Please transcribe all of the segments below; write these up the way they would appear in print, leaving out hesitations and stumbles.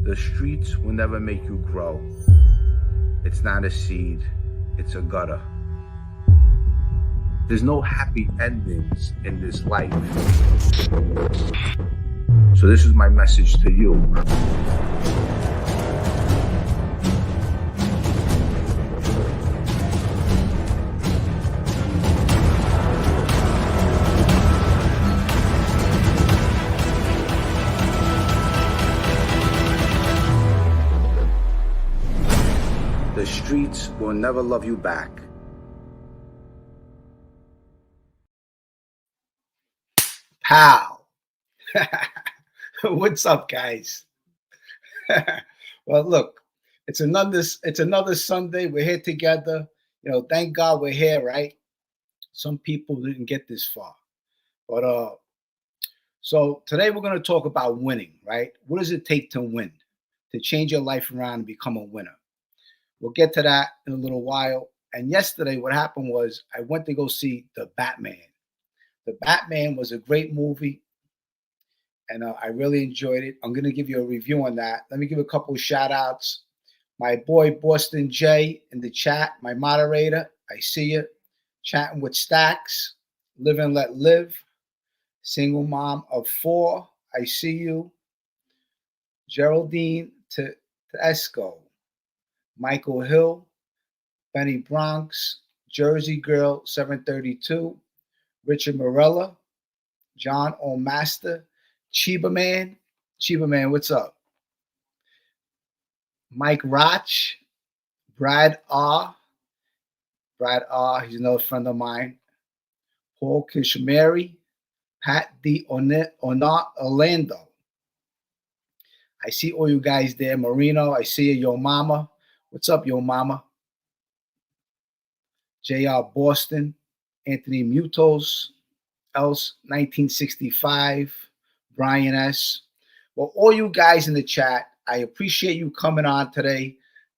The streets will never make you grow. It's not a seed, it's a gutter. There's no happy endings in this life. So this is my message to you. The streets will never love you back. Pow. What's up, guys? Well, look, it's another Sunday. We're here together. Thank God we're here, right? Some people didn't get this far. But so today we're going to talk about winning, right? What does it take to win? To change your life around and become a winner? We'll get to that in a little while. And yesterday, what happened was I went to go see The Batman. The Batman was a great movie, and I really enjoyed it. I'm going to give you a review on that. Let me give a couple of shout outs. My boy Boston J in the chat, my moderator, I see you. Chatting with Stacks, Live and Let Live, single mom of 4, I see you. Geraldine Esco, Michael Hill, Benny Bronx, Jersey Girl 732, Richard Morella, John O'Master, Chiba Man, what's up? Mike Roch, Brad R, he's another friend of mine. Paul Kishmeri, Pat D. Orlando. I see all you guys there. Marino, I see you. Yo Mama. What's up, Yo Mama? JR Boston, Anthony Mutos, Else 1965, Brian S. Well, all you guys in the chat, I appreciate you coming on today,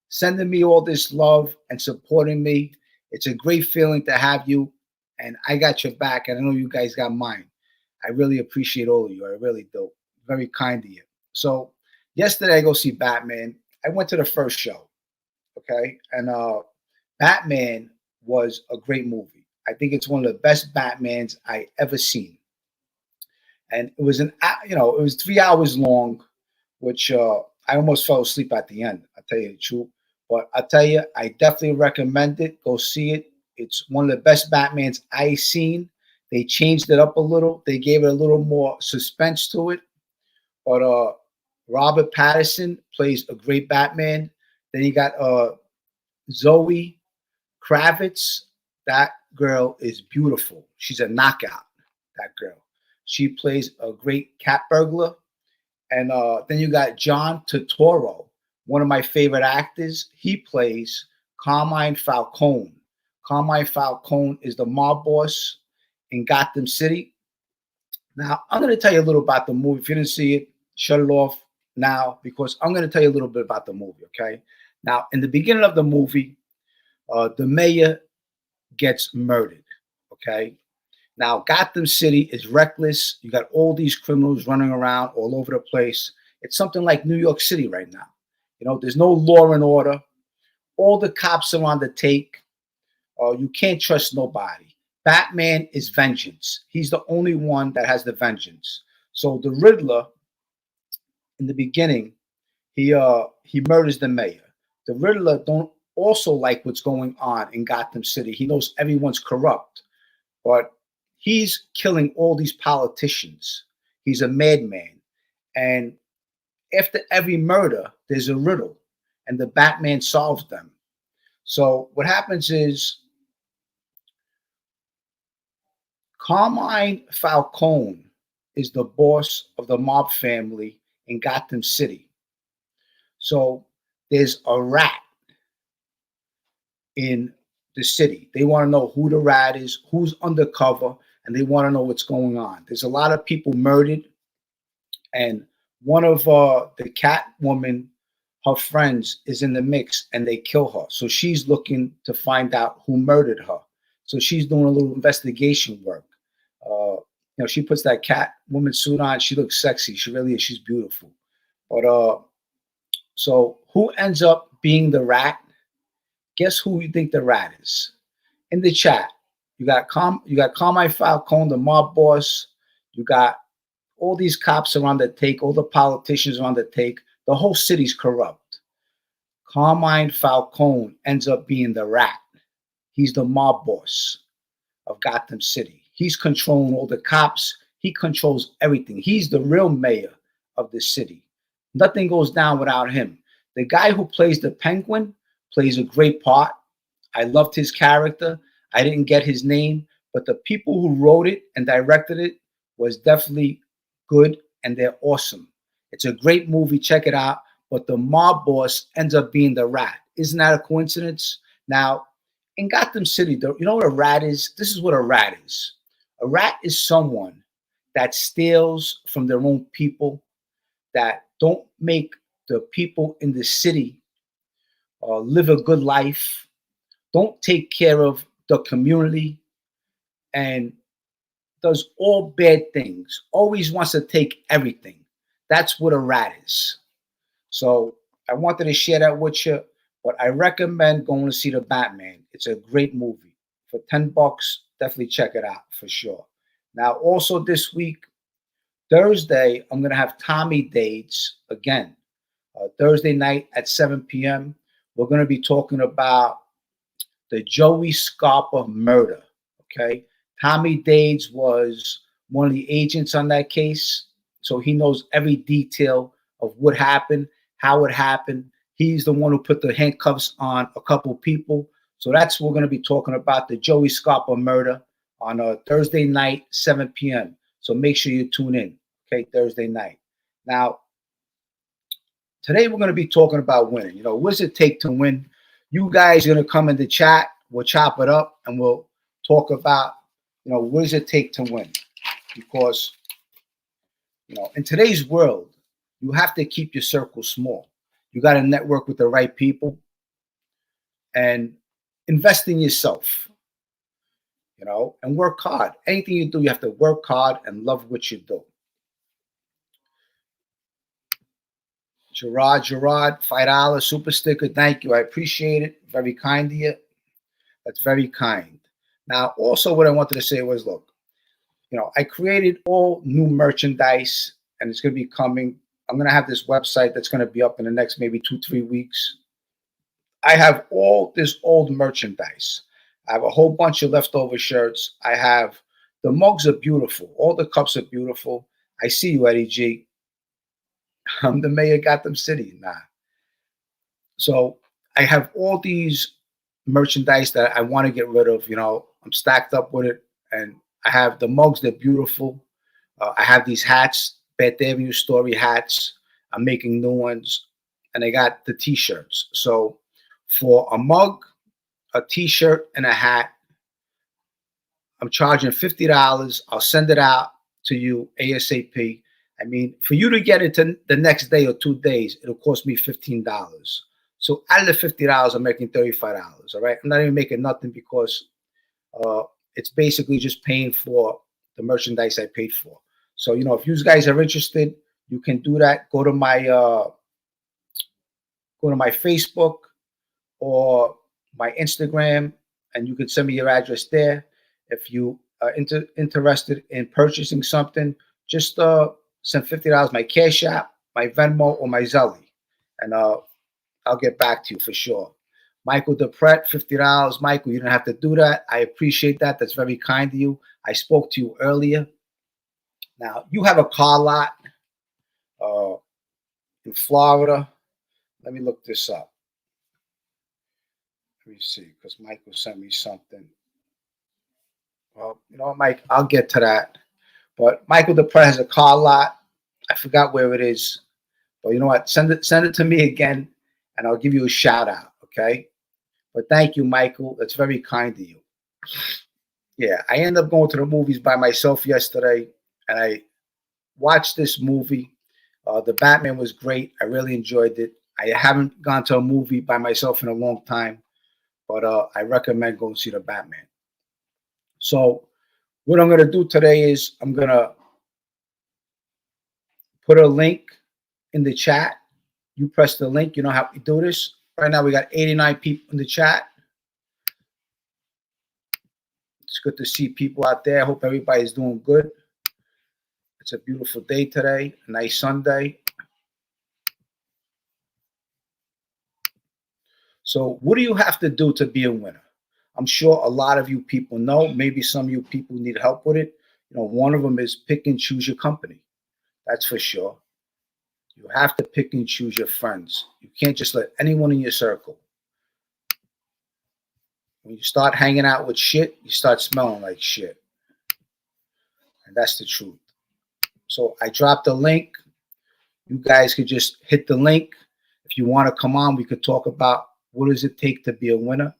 sending me all this love and supporting me. It's a great feeling to have you, and I got your back, and I know you guys got mine. I really appreciate all of you. I really do. Very kind of you. So yesterday I go see Batman. I went to the first show, okay? And Batman was a great movie. I think it's one of the best Batmans I ever seen. And it was it was 3 hours long, which I almost fell asleep at the end. I'll tell you the truth. But I tell you, I definitely recommend it. Go see it. It's one of the best Batmans I've seen. They changed it up a little. They gave it a little more suspense to it. But Robert Pattinson plays a great Batman. Then you got Zoe Kravitz. That girl is beautiful. She's a knockout, that girl. She plays a great cat burglar. And then you got John Turturro, one of my favorite actors. He plays Carmine Falcone. Carmine Falcone is the mob boss in Gotham City. Now, I'm going to tell you a little about the movie. If you didn't see it, shut it off now, because I'm going to tell you a little bit about the movie, okay? Now, in the beginning of the movie, the mayor gets murdered, okay? Now, Gotham City is reckless. You got all these criminals running around all over the place. It's something like New York City right now. There's no law and order. All the cops are on the take. You can't trust nobody. Batman is vengeance. He's the only one that has the vengeance. So the Riddler, in the beginning, he murders the mayor. The Riddler don't also like what's going on in Gotham City. He knows everyone's corrupt, but he's killing all these politicians. He's a madman. And after every murder, there's a riddle, and the Batman solves them. So what happens is Carmine Falcone is the boss of the mob family in Gotham City. So there's a rat in the city. They want to know who the rat is, who's undercover, and they want to know what's going on. There's a lot of people murdered, and one of the Catwoman, her friends, is in the mix, and they kill her. So she's looking to find out who murdered her. So she's doing a little investigation work. She puts that Catwoman suit on. She looks sexy. She really is. She's beautiful. But So who ends up being the rat? Guess who you think the rat is? In the chat, you got Carmine Falcone, the mob boss. You got all these cops are on the take, all the politicians are on the take. The whole city's corrupt. Carmine Falcone ends up being the rat. He's the mob boss of Gotham City. He's controlling all the cops. He controls everything. He's the real mayor of the city. Nothing goes down without him. The guy who plays the Penguin plays a great part. I loved his character. I didn't get his name, but the people who wrote it and directed it was definitely good, and they're awesome. It's a great movie. Check it out. But the mob boss ends up being the rat. Isn't that a coincidence? Now, in Gotham City, you know what a rat is? This is what a rat is. A rat is someone that steals from their own people, that don't make the people in the city live a good life, don't take care of the community, and does all bad things, always wants to take everything. That's what a rat is. So I wanted to share that with you, but I recommend going to see the Batman. It's a great movie. For $10, definitely check it out for sure. Now, also this week, Thursday, I'm going to have Tommy Dates again. Thursday night at 7 p.m. We're going to be talking about the Joey Scarpa murder. Okay. Tommy Dades was one of the agents on that case. So he knows every detail of what happened, how it happened. He's the one who put the handcuffs on a couple people. So that's what we're going to be talking about, the Joey Scarpa murder on a Thursday night, 7 p.m. So make sure you tune in. Okay, Thursday night. Now, today we're going to be talking about winning. You know, what does it take to win? You guys are going to come in the chat. We'll chop it up and we'll talk about, you know, what does it take to win? Because, you know, in today's world, you have to keep your circle small. You got to network with the right people and invest in yourself, you know, and work hard. Anything you do, you have to work hard and love what you do. Gerard, $5 super sticker. Thank you. I appreciate it. Very kind of you. That's very kind. Now, also what I wanted to say was, look, you know, I created all new merchandise and it's going to be coming. I'm going to have this website that's going to be up in the next maybe 2-3 weeks. I have all this old merchandise. I have a whole bunch of leftover shirts. I have the mugs are beautiful. All the cups are beautiful. I see you, Eddie G. I'm the mayor of Gotham City. Nah. So I have all these merchandise that I want to get rid of. You know, I'm stacked up with it. And I have the mugs. They're beautiful. I have these hats, Beth Avenue Story hats. I'm making new ones. And I got the T-shirts. So for a mug, a T-shirt, and a hat, I'm charging $50. I'll send it out to you ASAP. I mean, for you to get it to the next day or 2 days, it'll cost me $15. So out of the $50, I'm making $35. All right. I'm not even making nothing because it's basically just paying for the merchandise I paid for. So, you know, if you guys are interested, you can do that. Go to my Facebook or my Instagram, and you can send me your address there. If you are interested in purchasing something, just send $50, my Cash App, my Venmo, or my Zelly, and I'll get back to you for sure. Michael DePret, $50. Michael, you didn't have to do that. I appreciate that. That's very kind of you. I spoke to you earlier. Now, you have a car lot in Florida. Let me look this up. Let me see, because Michael sent me something. Well, you know what, Mike, I'll get to that. But Michael DePret has a car lot. I forgot where it is. But you know what? Send it to me again, and I'll give you a shout out, okay? But thank you, Michael. That's very kind of you. Yeah, I ended up going to the movies by myself yesterday, and I watched this movie. The Batman was great. I really enjoyed it. I haven't gone to a movie by myself in a long time, but I recommend going to see the Batman. So what I'm going to do today is I'm going to put a link in the chat You press the link. You know how we do this. Right now, we got 89 people in the chat. It's good to see people out there. I hope everybody's doing good. It's a beautiful day today, a nice Sunday. So what do you have to do to be a winner? I'm sure a lot of you people know. Maybe some of you people need help with it. One of them is pick and choose your company. That's for sure. You have to pick and choose your friends. You can't just let anyone in your circle. When you start hanging out with shit, you start smelling like shit. And that's the truth. So I dropped a link. You guys could just hit the link. If you want to come on, we could talk about what does it take to be a winner.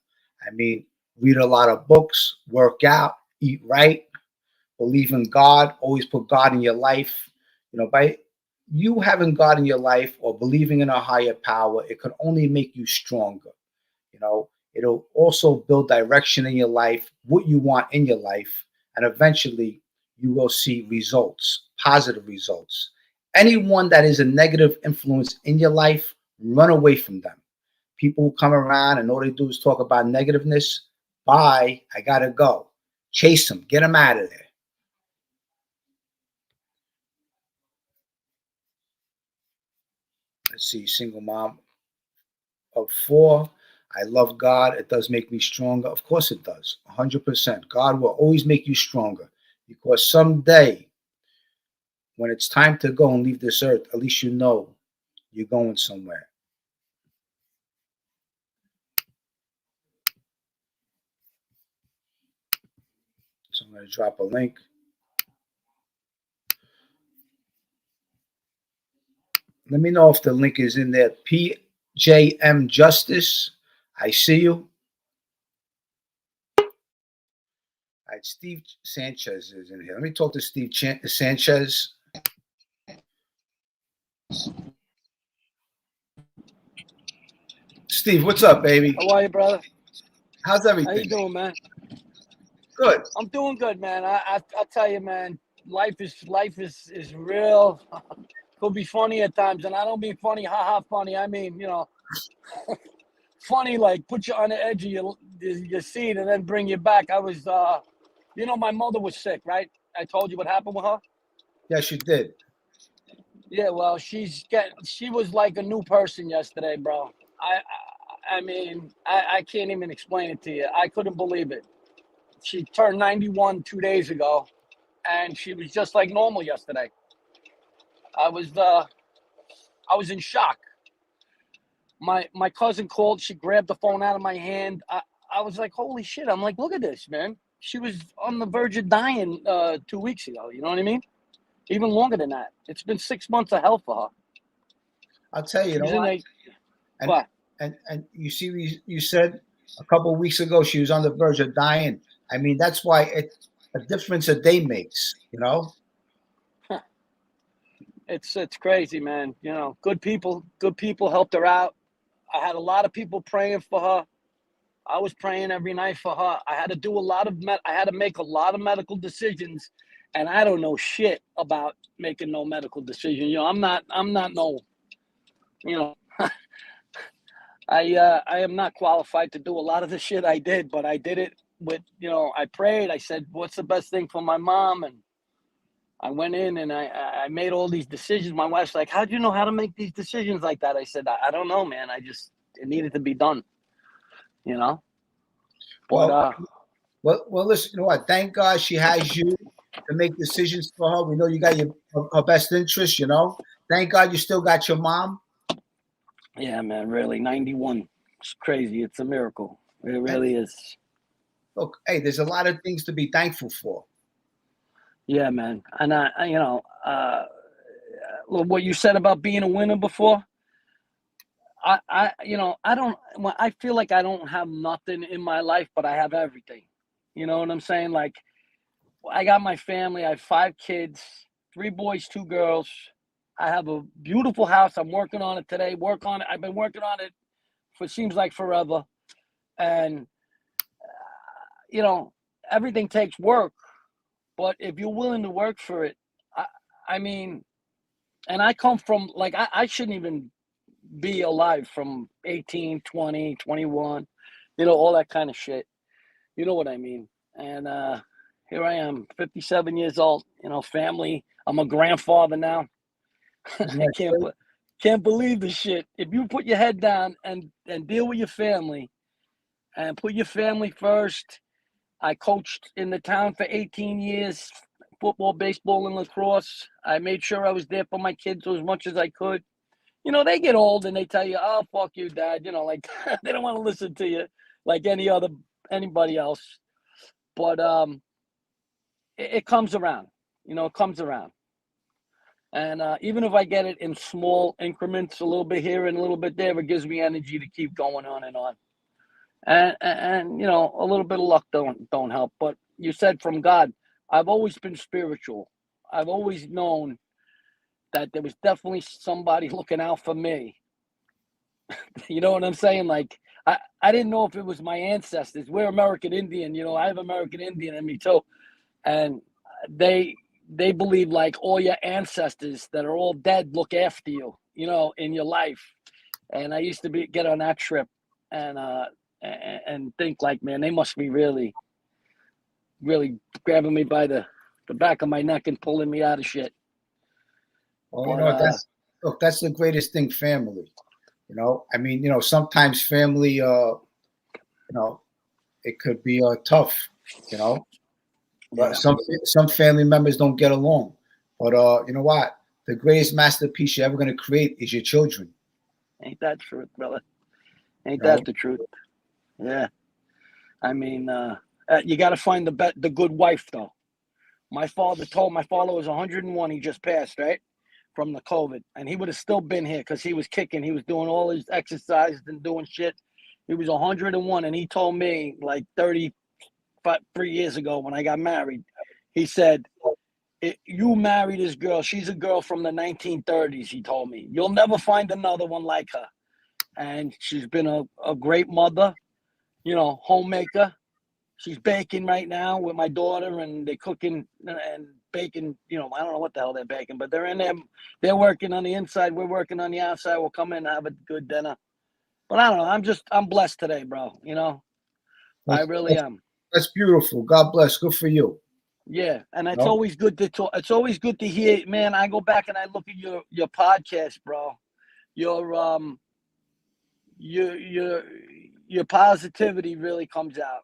I mean, read a lot of books, work out, eat right, believe in God, always put God in your life. By you having God in your life or believing in a higher power, it could only make you stronger. It'll also build direction in your life, what you want in your life, and eventually you will see results, positive results. Anyone that is a negative influence in your life, run away from them. People who come around and all they do is talk about negativeness. Bye, I gotta go. Chase them, get them out of there. Let's see, single mom of 4. I love God. It does make me stronger. Of course it does. 100%. God will always make you stronger because someday when it's time to go and leave this earth, at least you know you're going somewhere. So I'm going to drop a link. Let me know if the link is in there. PJM Justice. I see you. All right, Steve Sanchez is in here. Let me talk to Steve Sanchez. Steve, what's up, baby? How are you, brother? How's everything? How you doing, man? Good. I'm doing good, man. I tell you, man, life is real. Could be funny at times, and I don't mean funny, haha, funny. I mean, funny like put you on the edge of your seat and then bring you back. I was, my mother was sick, right? I told you what happened with her. Yes, you did. Yeah, well, she was like a new person yesterday, bro. I mean, I can't even explain it to you. I couldn't believe it. She turned 91 2 days ago, and she was just like normal yesterday. I was in shock. My cousin called. She grabbed the phone out of my hand. I was like, holy shit! I'm like, look at this, man. She was on the verge of dying 2 weeks ago. You know what I mean? Even longer than that. It's been 6 months of hell for her. I'll tell you, what? And you see, you said a couple of weeks ago she was on the verge of dying. I mean, that's why a difference a day makes. It's crazy, man. Good people helped her out. I had a lot of people praying for her. I was praying every night for her. I had to do I had to make a lot of medical decisions, and I don't know shit about making no medical decision. I'm not no, I am not qualified to do a lot of the shit I did, but I did it with, I prayed. I said, what's the best thing for my mom? And I went in and I made all these decisions. My wife's like, how'd you know how to make these decisions like that? I said, I don't know, man. It needed to be done, But, well, listen, you know what? Thank God she has you to make decisions for her. We know you got her best interest, Thank God you still got your mom. Yeah, man, really. 91. It's crazy. It's a miracle. It really is. Look, hey, there's a lot of things to be thankful for. Yeah, man. And what you said about being a winner before, I feel like I don't have nothing in my life, but I have everything. You know what I'm saying? Like, I got my family. I have 5 kids, 3 boys, 2 girls. I have a beautiful house. I'm working on it today. I've been working on it for seems like forever. And, everything takes work. But if you're willing to work for it, I mean, and I come from, like, I shouldn't even be alive from 18, 20, 21, all that kind of shit. You know what I mean? And here I am, 57 years old, family. I'm a grandfather now. I can't believe the shit. If you put your head down and deal with your family and put your family first. I coached in the town for 18 years, football, baseball, and lacrosse. I made sure I was there for my kids as much as I could. They get old and they tell you, "Oh, fuck you, Dad." Like they don't want to listen to you like anybody else. But it comes around. It comes around. And even if I get it in small increments, a little bit here and a little bit there, it gives me energy to keep going on and on. And a little bit of luck don't help. But you said from God. I've always been spiritual. I've always known that there was definitely somebody looking out for me. You know what I'm saying? Like I didn't know if it was my ancestors. We're American Indian. I have American Indian in me too, and they believe like all your ancestors that are all dead look after you. In your life. And I used to get on that trip, and think like, man, they must be really, really grabbing me by the back of my neck and pulling me out of shit. Well, that's the greatest thing, family. I mean, sometimes family, it could be tough, but Yeah. some family members don't get along. But you know what? The greatest masterpiece you're ever going to create is your children. Ain't that truth, brother? Ain't that the truth? Yeah. I mean, you got to find the good wife, though. My father was 101. He just passed, right? From the COVID. And he would have still been here because he was kicking. He was doing all his exercises and doing shit. He was 101. And he told me like 3 years ago when I got married, he said, "You married this girl. She's a girl from the 1930s, he told me. You'll never find another one like her. And she's been a great mother, homemaker. She's baking right now with my daughter, and they're cooking and baking. I don't know what the hell they're baking, but they're in there. They're working on the inside. We're working on the outside. We'll come in and have a good dinner. But I don't know. I'm blessed today, bro. I really am. That's beautiful. God bless. Good for you. Yeah, and it's always good to talk. It's always good to hear, man. I go back and I look at your podcast, bro. Your positivity really comes out.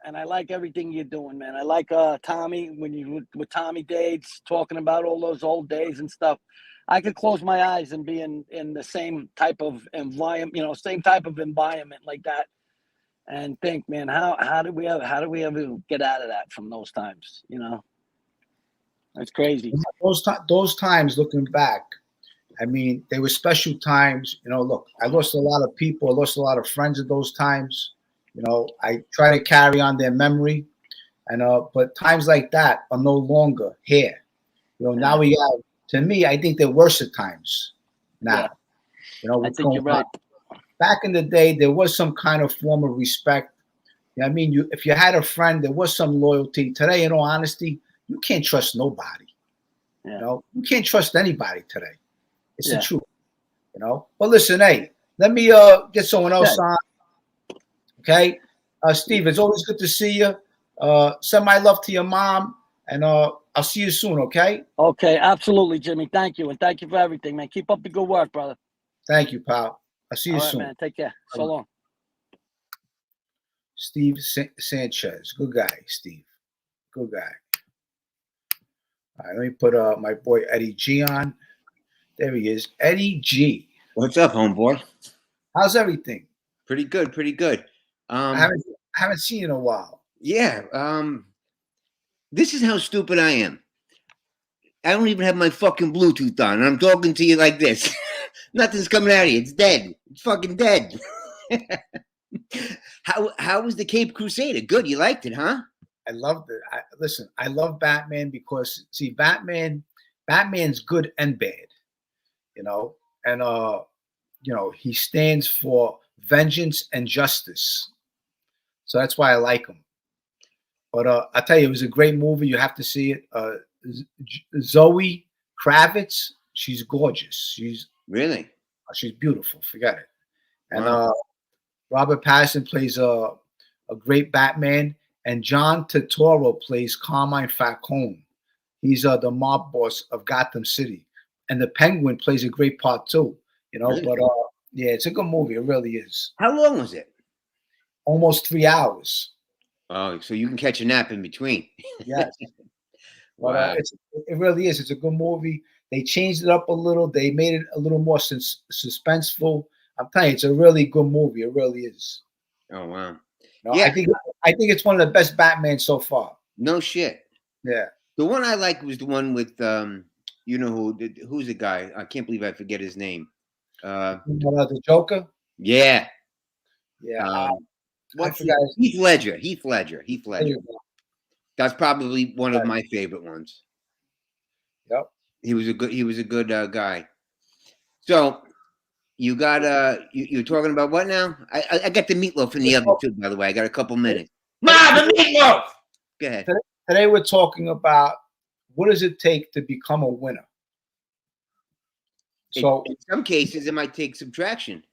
And I like everything you're doing, man. I like Tommy, when you with Tommy Dades talking about all those old days and stuff. I could close my eyes and be in the same type of environment, same type of environment like that, and think, man, how did we ever get out of that from those times? That's crazy. Those times, looking back, I mean, they were special times. Look, I lost a lot of people. I lost a lot of friends at those times. I try to carry on their memory, and but times like that are no longer here. Now we have. To me, I think they're worse at times now. I think you're right. Back in the day, there was some kind of form of respect. I mean, if you had a friend, there was some loyalty. Today, in all honesty, you can't trust nobody. Yeah. You can't trust anybody today. It's the truth. But listen, hey, let me get someone else on. Okay, Steve, it's always good to see you. Send my love to your mom, and I'll see you soon. Okay. Okay, absolutely, Jimmy. Thank you, and thank you for everything, man. Keep up the good work, brother. Thank you, pal. I'll see you soon. Man. Take care. So long. Steve Sanchez, good guy. Steve, good guy. All right, let me put my boy Eddie G on. There he is, Eddie G. What's up, homeboy? How's everything? Pretty good, pretty good. I haven't seen you in a while. Yeah. This is how stupid I am. I don't even have my fucking Bluetooth on, and I'm talking to you like this. Nothing's coming out of you. It's dead. It's fucking dead. How was the Cape Crusader? Good. You liked it, huh? I loved it. Listen, I love Batman because, see, Batman's good and bad, and he stands for vengeance and justice. So that's why I like him. But I tell you, it was a great movie. You have to see it. Zoe Kravitz, she's gorgeous. She's really. She's beautiful. Forget it. And Wow. Robert Pattinson plays a great Batman, and John Turturro plays Carmine Falcone. He's the mob boss of Gotham City, and the Penguin plays a great part too. You know, Really? but yeah, it's a good movie. It really is. How long was it? Almost 3 hours. Oh, so you can catch a nap in between. Yes, but Wow. it really is. It's a good movie. They changed it up a little. They made it a little more suspenseful. I'm telling you, it's a really good movie. It really is. Oh, wow. No, Yeah. I think it's one of the best Batman so far. No shit. Yeah. The one I like was the one with you know who's the guy? I can't believe I forget his name. The Joker. Yeah. Yeah. I What's forgot his Heath Ledger. Heath Ledger. name. That's probably one of Right. my favorite ones. Yep. He was a good guy. So you got you're talking about what now? I got the meatloaf in the oven too, by the way. I got a couple minutes. Mom, the meatloaf. Go ahead. Today we're talking about what does it take to become a winner. So In some cases, it might take subtraction.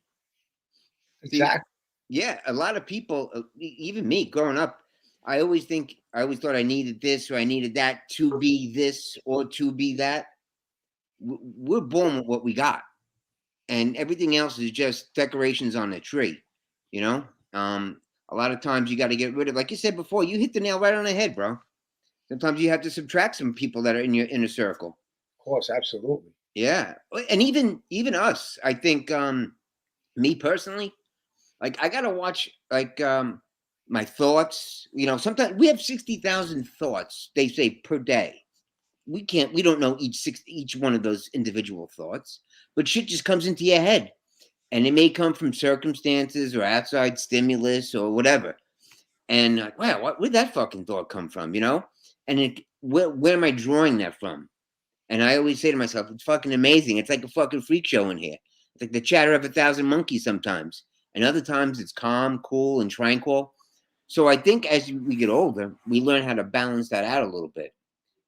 exactly. Yeah, a lot of people, even me growing up, I always thought I needed this or I needed that to be this or to be that. We're born with what we got, and everything else is just decorations on the tree. You know, a lot of times you got to get rid of, like you said before, you hit the nail right on the head, bro. Sometimes you have to subtract some people that are in your inner circle. Of course, absolutely. Yeah, and even us, I think, me personally. Like I gotta watch my thoughts. You know, sometimes we have 60,000 thoughts, they say, per day. We don't know each one of those individual thoughts, but shit just comes into your head. And it may come from circumstances or outside stimulus or whatever. And like, wow, where'd that fucking thought come from? You know? And where am I drawing that from? And I always say to myself, it's fucking amazing. It's like a fucking freak show in here. It's like the chatter of 1,000 monkeys sometimes. And other times it's calm, cool, and tranquil. So I think as we get older, we learn how to balance that out a little bit.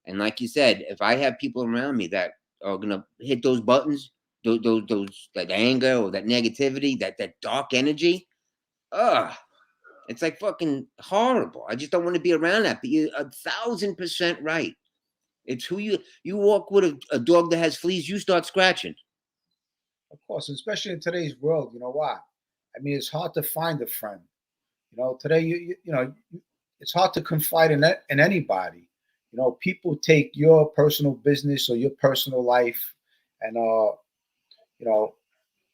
And like you said, if I have people around me that are gonna hit those buttons, those like anger or that negativity, that dark energy, it's like fucking horrible. I just don't want to be around that. But you're 1,000% right. It's who you walk with a dog that has fleas, you start scratching. Of course, especially in today's world. You know why? I mean, it's hard to find a friend. You know, today you know it's hard to confide in anybody. You know, people take your personal business or your personal life, and you know,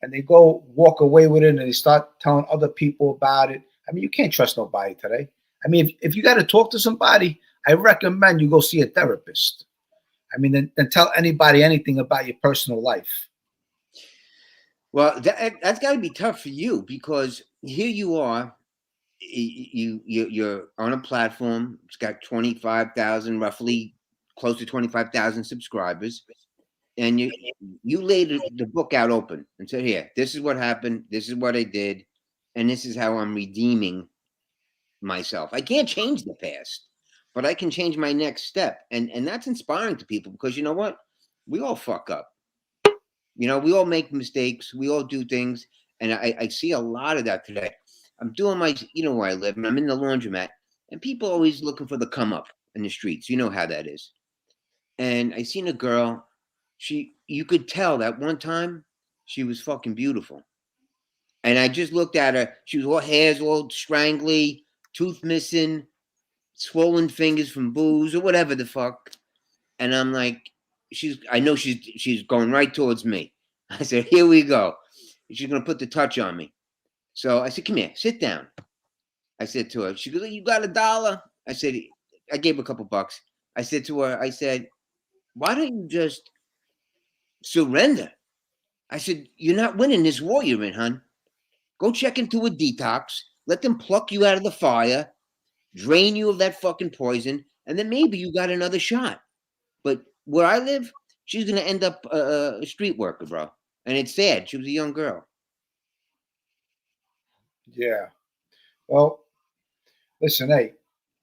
and they go walk away with it, and they start telling other people about it. I mean, you can't trust nobody today. I mean, if you got to talk to somebody, I recommend you go see a therapist. I mean, then tell anybody anything about your personal life. Well, that's got to be tough for you because here you are, you're on a platform. It's got 25,000, roughly close to 25,000 subscribers, and you laid the book out open and said, "Here, this is what happened. This is what I did, and this is how I'm redeeming myself. I can't change the past, but I can change my next step." And that's inspiring to people because you know what? We all fuck up. You know, we all make mistakes. We all do things. And I see a lot of that today. I'm doing you know where I live, and I'm in the laundromat, and people always looking for the come up in the streets. You know how that is. And I seen a girl, you could tell that one time she was fucking beautiful. And I just looked at her. She was all hairs all strangly, tooth missing, swollen fingers from booze or whatever the fuck. And I'm like, I know she's going right towards me. I said, here we go. She's gonna put the touch on me. So I said, come here, sit down. I said to her, she goes, you got $1? I said, I gave her a couple bucks. I said to her, I said, why don't you just surrender? I said, you're not winning this war you're in, hon. Go check into a detox. Let them pluck you out of the fire, drain you of that fucking poison, and then maybe you got another shot. But where I live, she's gonna end up a street worker, bro. And it's sad. She was a young girl. Yeah. Well, listen, hey,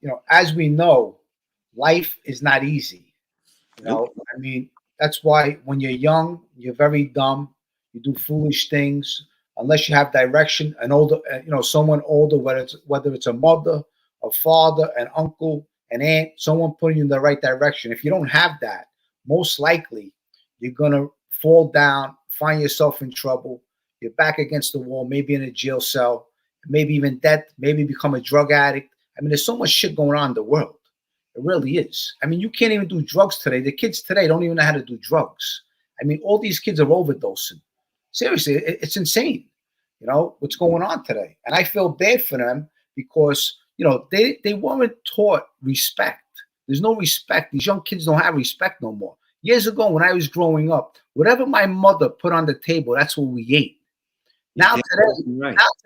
you know, as we know, life is not easy. You know, Nope. I mean, that's why when you're young, you're very dumb. You do foolish things unless you have direction. An older, someone older, whether it's a mother, a father, an uncle, an aunt, someone putting you in the right direction. If you don't have that, most likely you're gonna fall down, find yourself in trouble. You're back against the wall, maybe in a jail cell, maybe even death, maybe become a drug addict. I mean, there's so much shit going on in the world. It really is. I mean, you can't even do drugs today. The kids today don't even know how to do drugs. I mean, all these kids are overdosing. Seriously, it's insane, what's going on today. And I feel bad for them because, they weren't taught respect. There's no respect. These young kids don't have respect no more. Years ago, when I was growing up, whatever my mother put on the table, that's what we ate. Now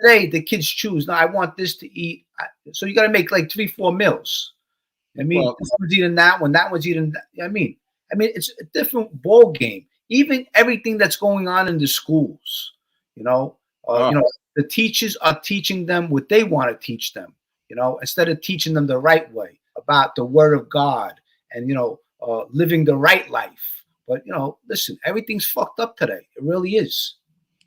today, the kids choose. Now I want this to eat. So you got to make like 3-4 meals. I mean, this one's eating that one. That one's eating that. I mean, it's a different ball game. Even everything that's going on in the schools, the teachers are teaching them what they want to teach them. Instead of teaching them the right way about the Word of God and living the right life. But listen, everything's fucked up today. It really is.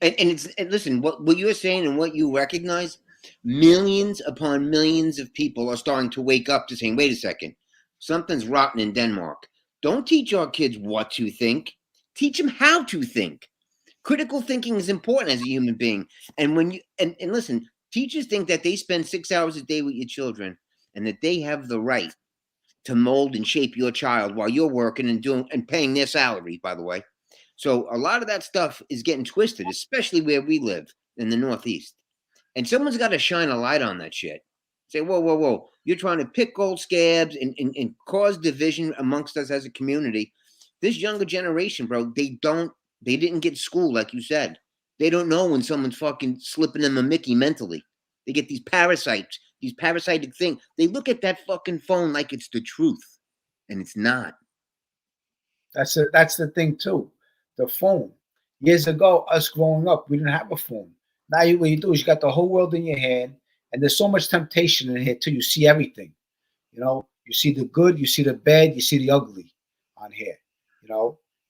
And listen, what you're saying and what you recognize, millions upon millions of people are starting to wake up to saying, wait a second, something's rotten in Denmark. Don't teach our kids what to think. Teach them how to think. Critical thinking is important as a human being. And when you and listen, teachers think that they spend 6 hours a day with your children and that they have the right to mold and shape your child while you're working and paying their salary, by the way. So a lot of that stuff is getting twisted, especially where we live in the Northeast. And someone's got to shine a light on that shit. Say, whoa. You're trying to pick gold scabs and cause division amongst us as a community. This younger generation, bro, they didn't get school, like you said. They don't know when someone's fucking slipping them a Mickey mentally. They get these parasites, these parasitic things. They look at that fucking phone like it's the truth, and it's not. That's the thing too. The phone. Years ago, us growing up, we didn't have a phone. Now what you do is you got the whole world in your hand, and there's so much temptation in here too. You see everything. You see the good, you see the bad, you see the ugly on here.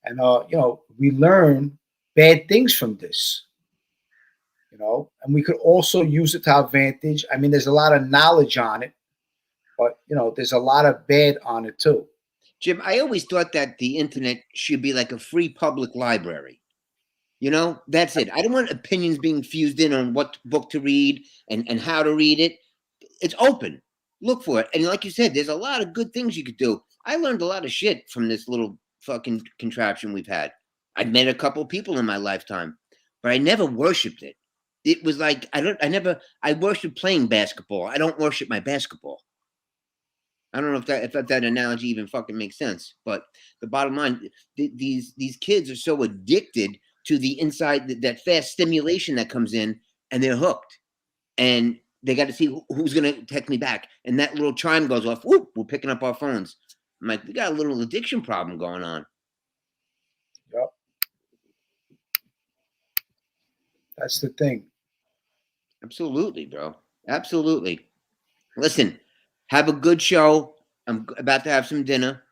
And we learn bad things from this. And we could also use it to our advantage. I mean, there's a lot of knowledge on it, but there's a lot of bad on it too. Jim, I always thought that the internet should be like a free public library. That's it. I don't want opinions being fused in on what book to read and how to read it. It's open. Look for it. And like you said, there's a lot of good things you could do. I learned a lot of shit from this little fucking contraption we've had. I've met a couple of people in my lifetime, but I never worshipped it. It was like, I worship playing basketball. I don't worship my basketball. I don't know if that analogy even fucking makes sense, but the bottom line, these kids are so addicted to the inside, that fast stimulation that comes in, and they're hooked. And they got to see who's going to text me back. And that little chime goes off. Whoop, we're picking up our phones. I'm like, we got a little addiction problem going on. Yep. That's the thing. Absolutely, bro. Absolutely. Listen, have a good show. I'm about to have some dinner.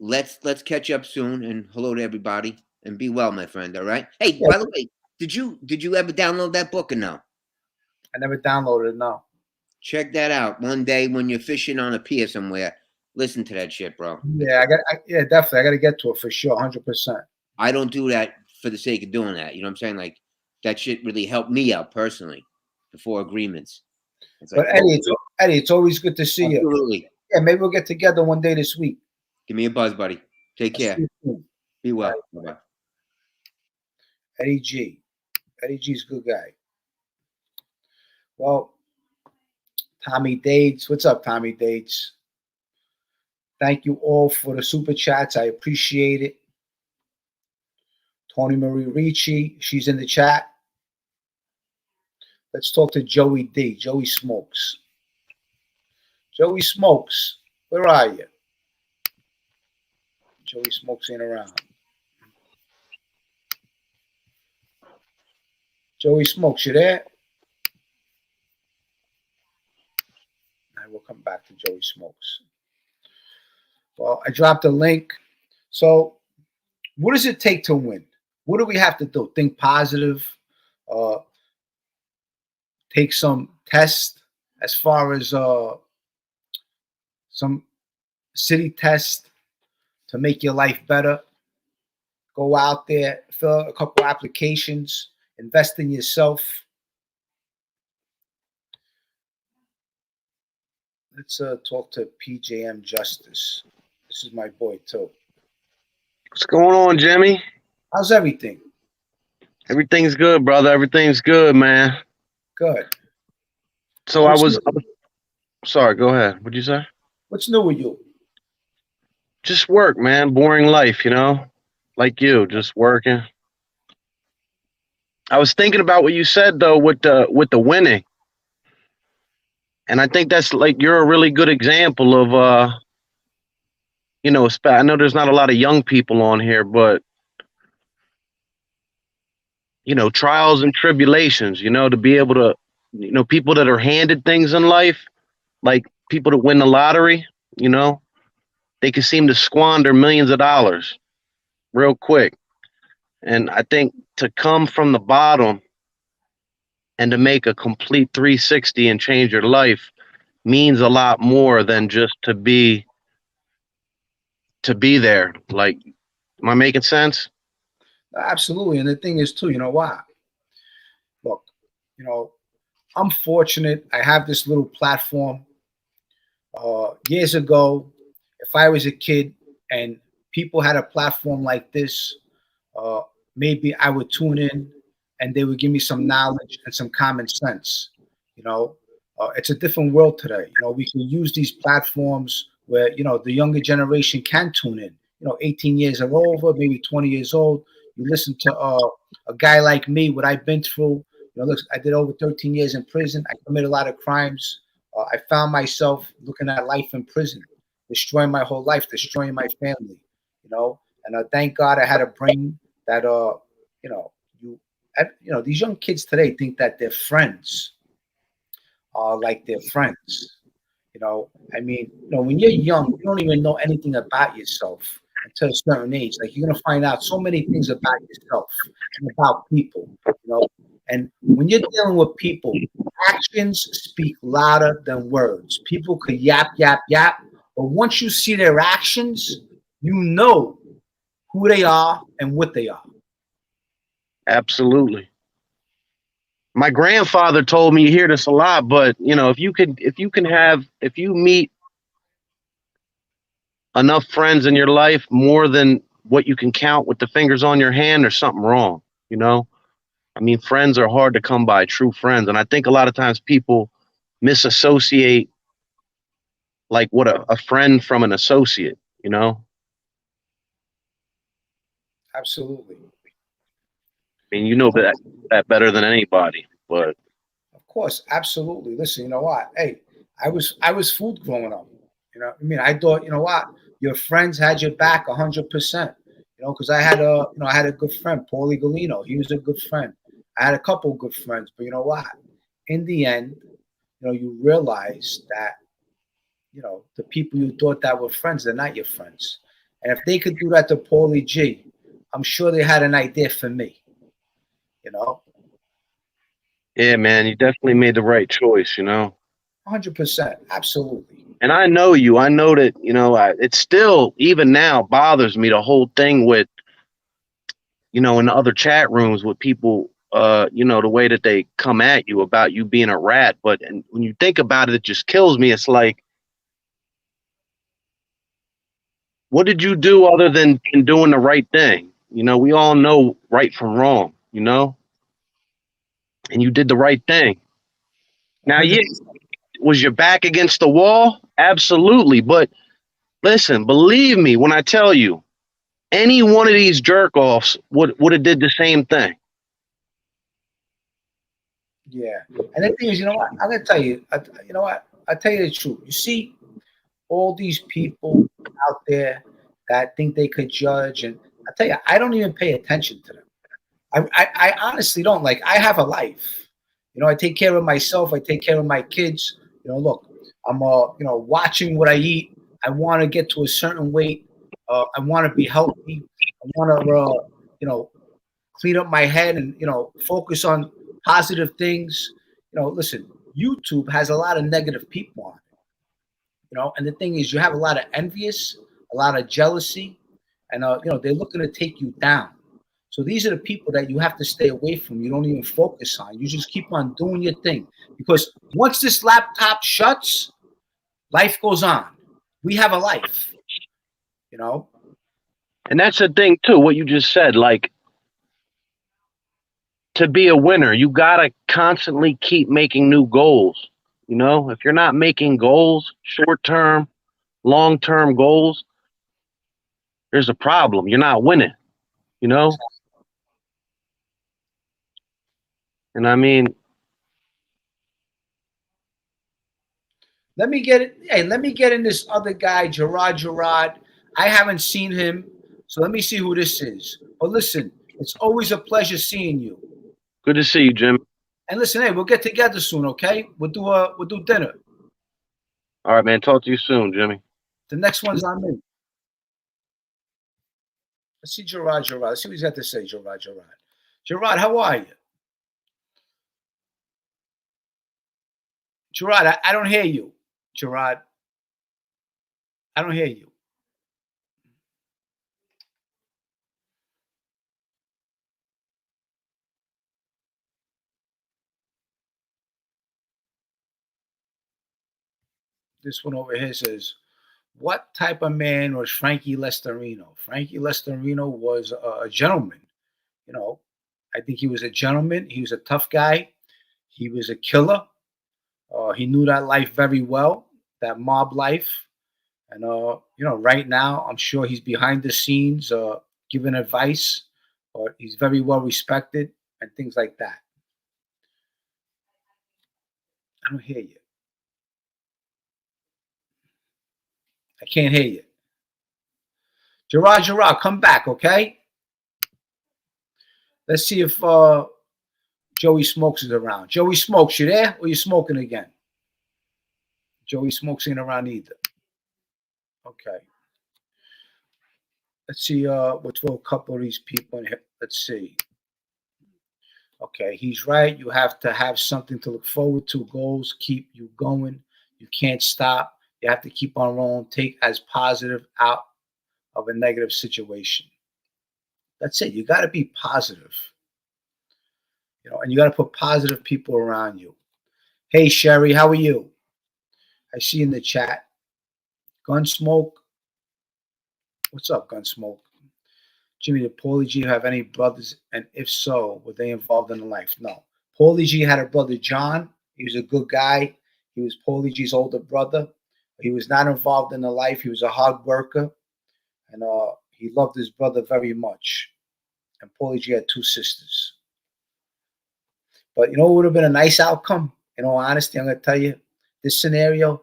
Let's catch up soon, and hello to everybody, and be well, my friend. All right. Hey, yeah. By the way, did you ever download that book or no? I never downloaded it. No. Check that out one day when you're fishing on a pier somewhere. Listen to that shit, bro. Yeah, definitely. I got to get to it for sure, 100%. I don't do that for the sake of doing that. You know what I'm saying? Like, that shit really helped me out personally. The 4 agreements. But Eddie, it's always good to see you. Yeah, maybe we'll get together one day this week. Give me a buzz, buddy. Take care. Be well. Right. Bye-bye. Eddie G. Eddie G's a good guy. Well, Tommy Dates. What's up, Tommy Dates? Thank you all for the super chats. I appreciate it. Tony Marie Ricci, she's in the chat. Let's talk to Joey D. Joey Smokes. Joey Smokes, where are you? Joey Smokes ain't around. Joey Smokes, you there? I will come back to Joey Smokes. Well, I dropped a link. So, what does it take to win? what do we have to do? Think positive, take some tests as far as some city test to make your life better. Go out there, fill out a couple applications, invest in yourself. Let's talk to PJM Justice. This is my boy too. What's going on, Jimmy? How's everything? Everything's good, brother. Everything's good, man. Good. So I was sorry, go ahead. What'd you say? What's new with you? Just work, man. Boring life, you know? Like you, just working. I was thinking about what you said though with the winning. And I think that's like you're a really good example of you know, I know there's not a lot of young people on here, but you know, trials and tribulations, you know, to be able to, you know, people that are handed things in life, like people that win the lottery, you know, they can seem to squander millions of dollars real quick. And I think to come from the bottom and to make a complete 360 and change your life means a lot more than just to be there. Like, am I making sense? Absolutely. And the thing is too, you know why? Look, you know, I'm fortunate. I have this little platform. Years ago, if I was a kid and people had a platform like this, maybe I would tune in and they would give me some knowledge and some common sense. You know, it's a different world today. You know, we can use these platforms where, you know, the younger generation can tune in. You know, 18 years or over, maybe 20 years old. You listen to a guy like me, what I've been through. You know, look, I did over 13 years in prison. I committed a lot of crimes. I found myself looking at life in prison, destroying my whole life, destroying my family. You know, and thank God I had a brain that you know, these young kids today think that their friends are like their friends. You know, I mean, you know, when you're young, you don't even know anything about yourself until a certain age. Like you're gonna find out so many things about yourself and about people. You know, and when you're dealing with people, actions speak louder than words. People could yap, yap, yap, but once you see their actions, you know who they are and what they are. Absolutely. My grandfather told me, you hear this a lot, but you know, if you meet enough friends in your life, more than what you can count with the fingers on your hand, there's something wrong. You know, I mean, friends are hard to come by, true friends. And I think a lot of times people misassociate like what a friend from an associate, you know? Absolutely. I mean, you know that better than anybody, but Of course, absolutely. Listen, you know what? Hey, I was fooled growing up. You know, I mean, I thought, you know what, your friends had your back 100%. You know, because I had a good friend, Paulie Galino. He was a good friend. I had a couple good friends, but you know what? In the end, you know, you realize that, you know, the people you thought that were friends, they're not your friends. And if they could do that to Paulie G, I'm sure they had an idea for me. You know, yeah, man, you definitely made the right choice, you know? 100%, absolutely. And I know you. I know that, you know, it still, even now, bothers me the whole thing with, you know, in the other chat rooms with people, you know, the way that they come at you about you being a rat. But and when you think about it, it just kills me. It's like, what did you do other than doing the right thing? You know, we all know right from wrong, you know? And you did the right thing. Now, yeah, 100%. was your back against the wall? Absolutely. But listen, believe me when I tell you, any one of these jerk offs would have did the same thing. Yeah. And the thing is, you know what? I'm gonna tell you, you know what? I'll tell you the truth. You see all these people out there that think they could judge, and I tell you, I don't even pay attention to them. I honestly don't. Like, I have a life. You know, I take care of myself. I take care of my kids. You know, look, I'm you know, watching what I eat. I want to get to a certain weight. I want to be healthy. I want to, you know, clean up my head and, you know, focus on positive things. You know, listen, YouTube has a lot of negative people on it, you know, and the thing is, you have a lot of envious, a lot of jealousy, and, you know, they're looking to take you down. So these are the people that you have to stay away from. You don't even focus on. You just keep on doing your thing, because once this laptop shuts, life goes on. We have a life, you know. And that's the thing too, what you just said, like, to be a winner, you gotta constantly keep making new goals. You know, if you're not making goals, short term, long term goals, there's a problem. You're not winning, you know? And I mean, let me get it. Hey, let me get in this other guy, Gerard. I haven't seen him, so let me see who this is. But listen, it's always a pleasure seeing you. good to see you, Jim. And listen, hey, we'll get together soon, okay? We'll do dinner. All right, man. Talk to you soon, Jimmy. The next one's on me. Let's see Gerard. Let's see what he's got to say, Gerard. Gerard, how are you? Gerard, I don't hear you. Gerard, I don't hear you. This one over here says, what type of man was Frankie Lestarino? Frankie Lestarino was a gentleman. You know, I think he was a gentleman. He was a tough guy. He was a killer. He knew that life very well, that mob life. And, you know, right now, I'm sure he's behind the scenes giving advice, or he's very well respected and things like that. I don't hear you. I can't hear you. Gerard, come back, okay? Let's see if Joey Smokes is around. Joey Smokes, you there? Or you smoking again? Joey Smokes ain't around either. Okay. Let's see. We'll throw a couple of these people in here. Let's see. Okay, he's right. You have to have something to look forward to. Goals keep you going. You can't stop. You have to keep on rolling. Take as positive out of a negative situation. That's it. You got to be positive. You know, and you got to put positive people around you. Hey, Sherry, how are you? I see in the chat. Gunsmoke. What's up, Gunsmoke? Jimmy, did Paulie G have any brothers? And if so, were they involved in the life? No. Paulie G had a brother, John. He was a good guy. He was Paulie G's older brother. He was not involved in the life. He was a hard worker. And he loved his brother very much. And Paulie G had two sisters. But you know what would have been a nice outcome? In all honesty, I'm going to tell you, this scenario,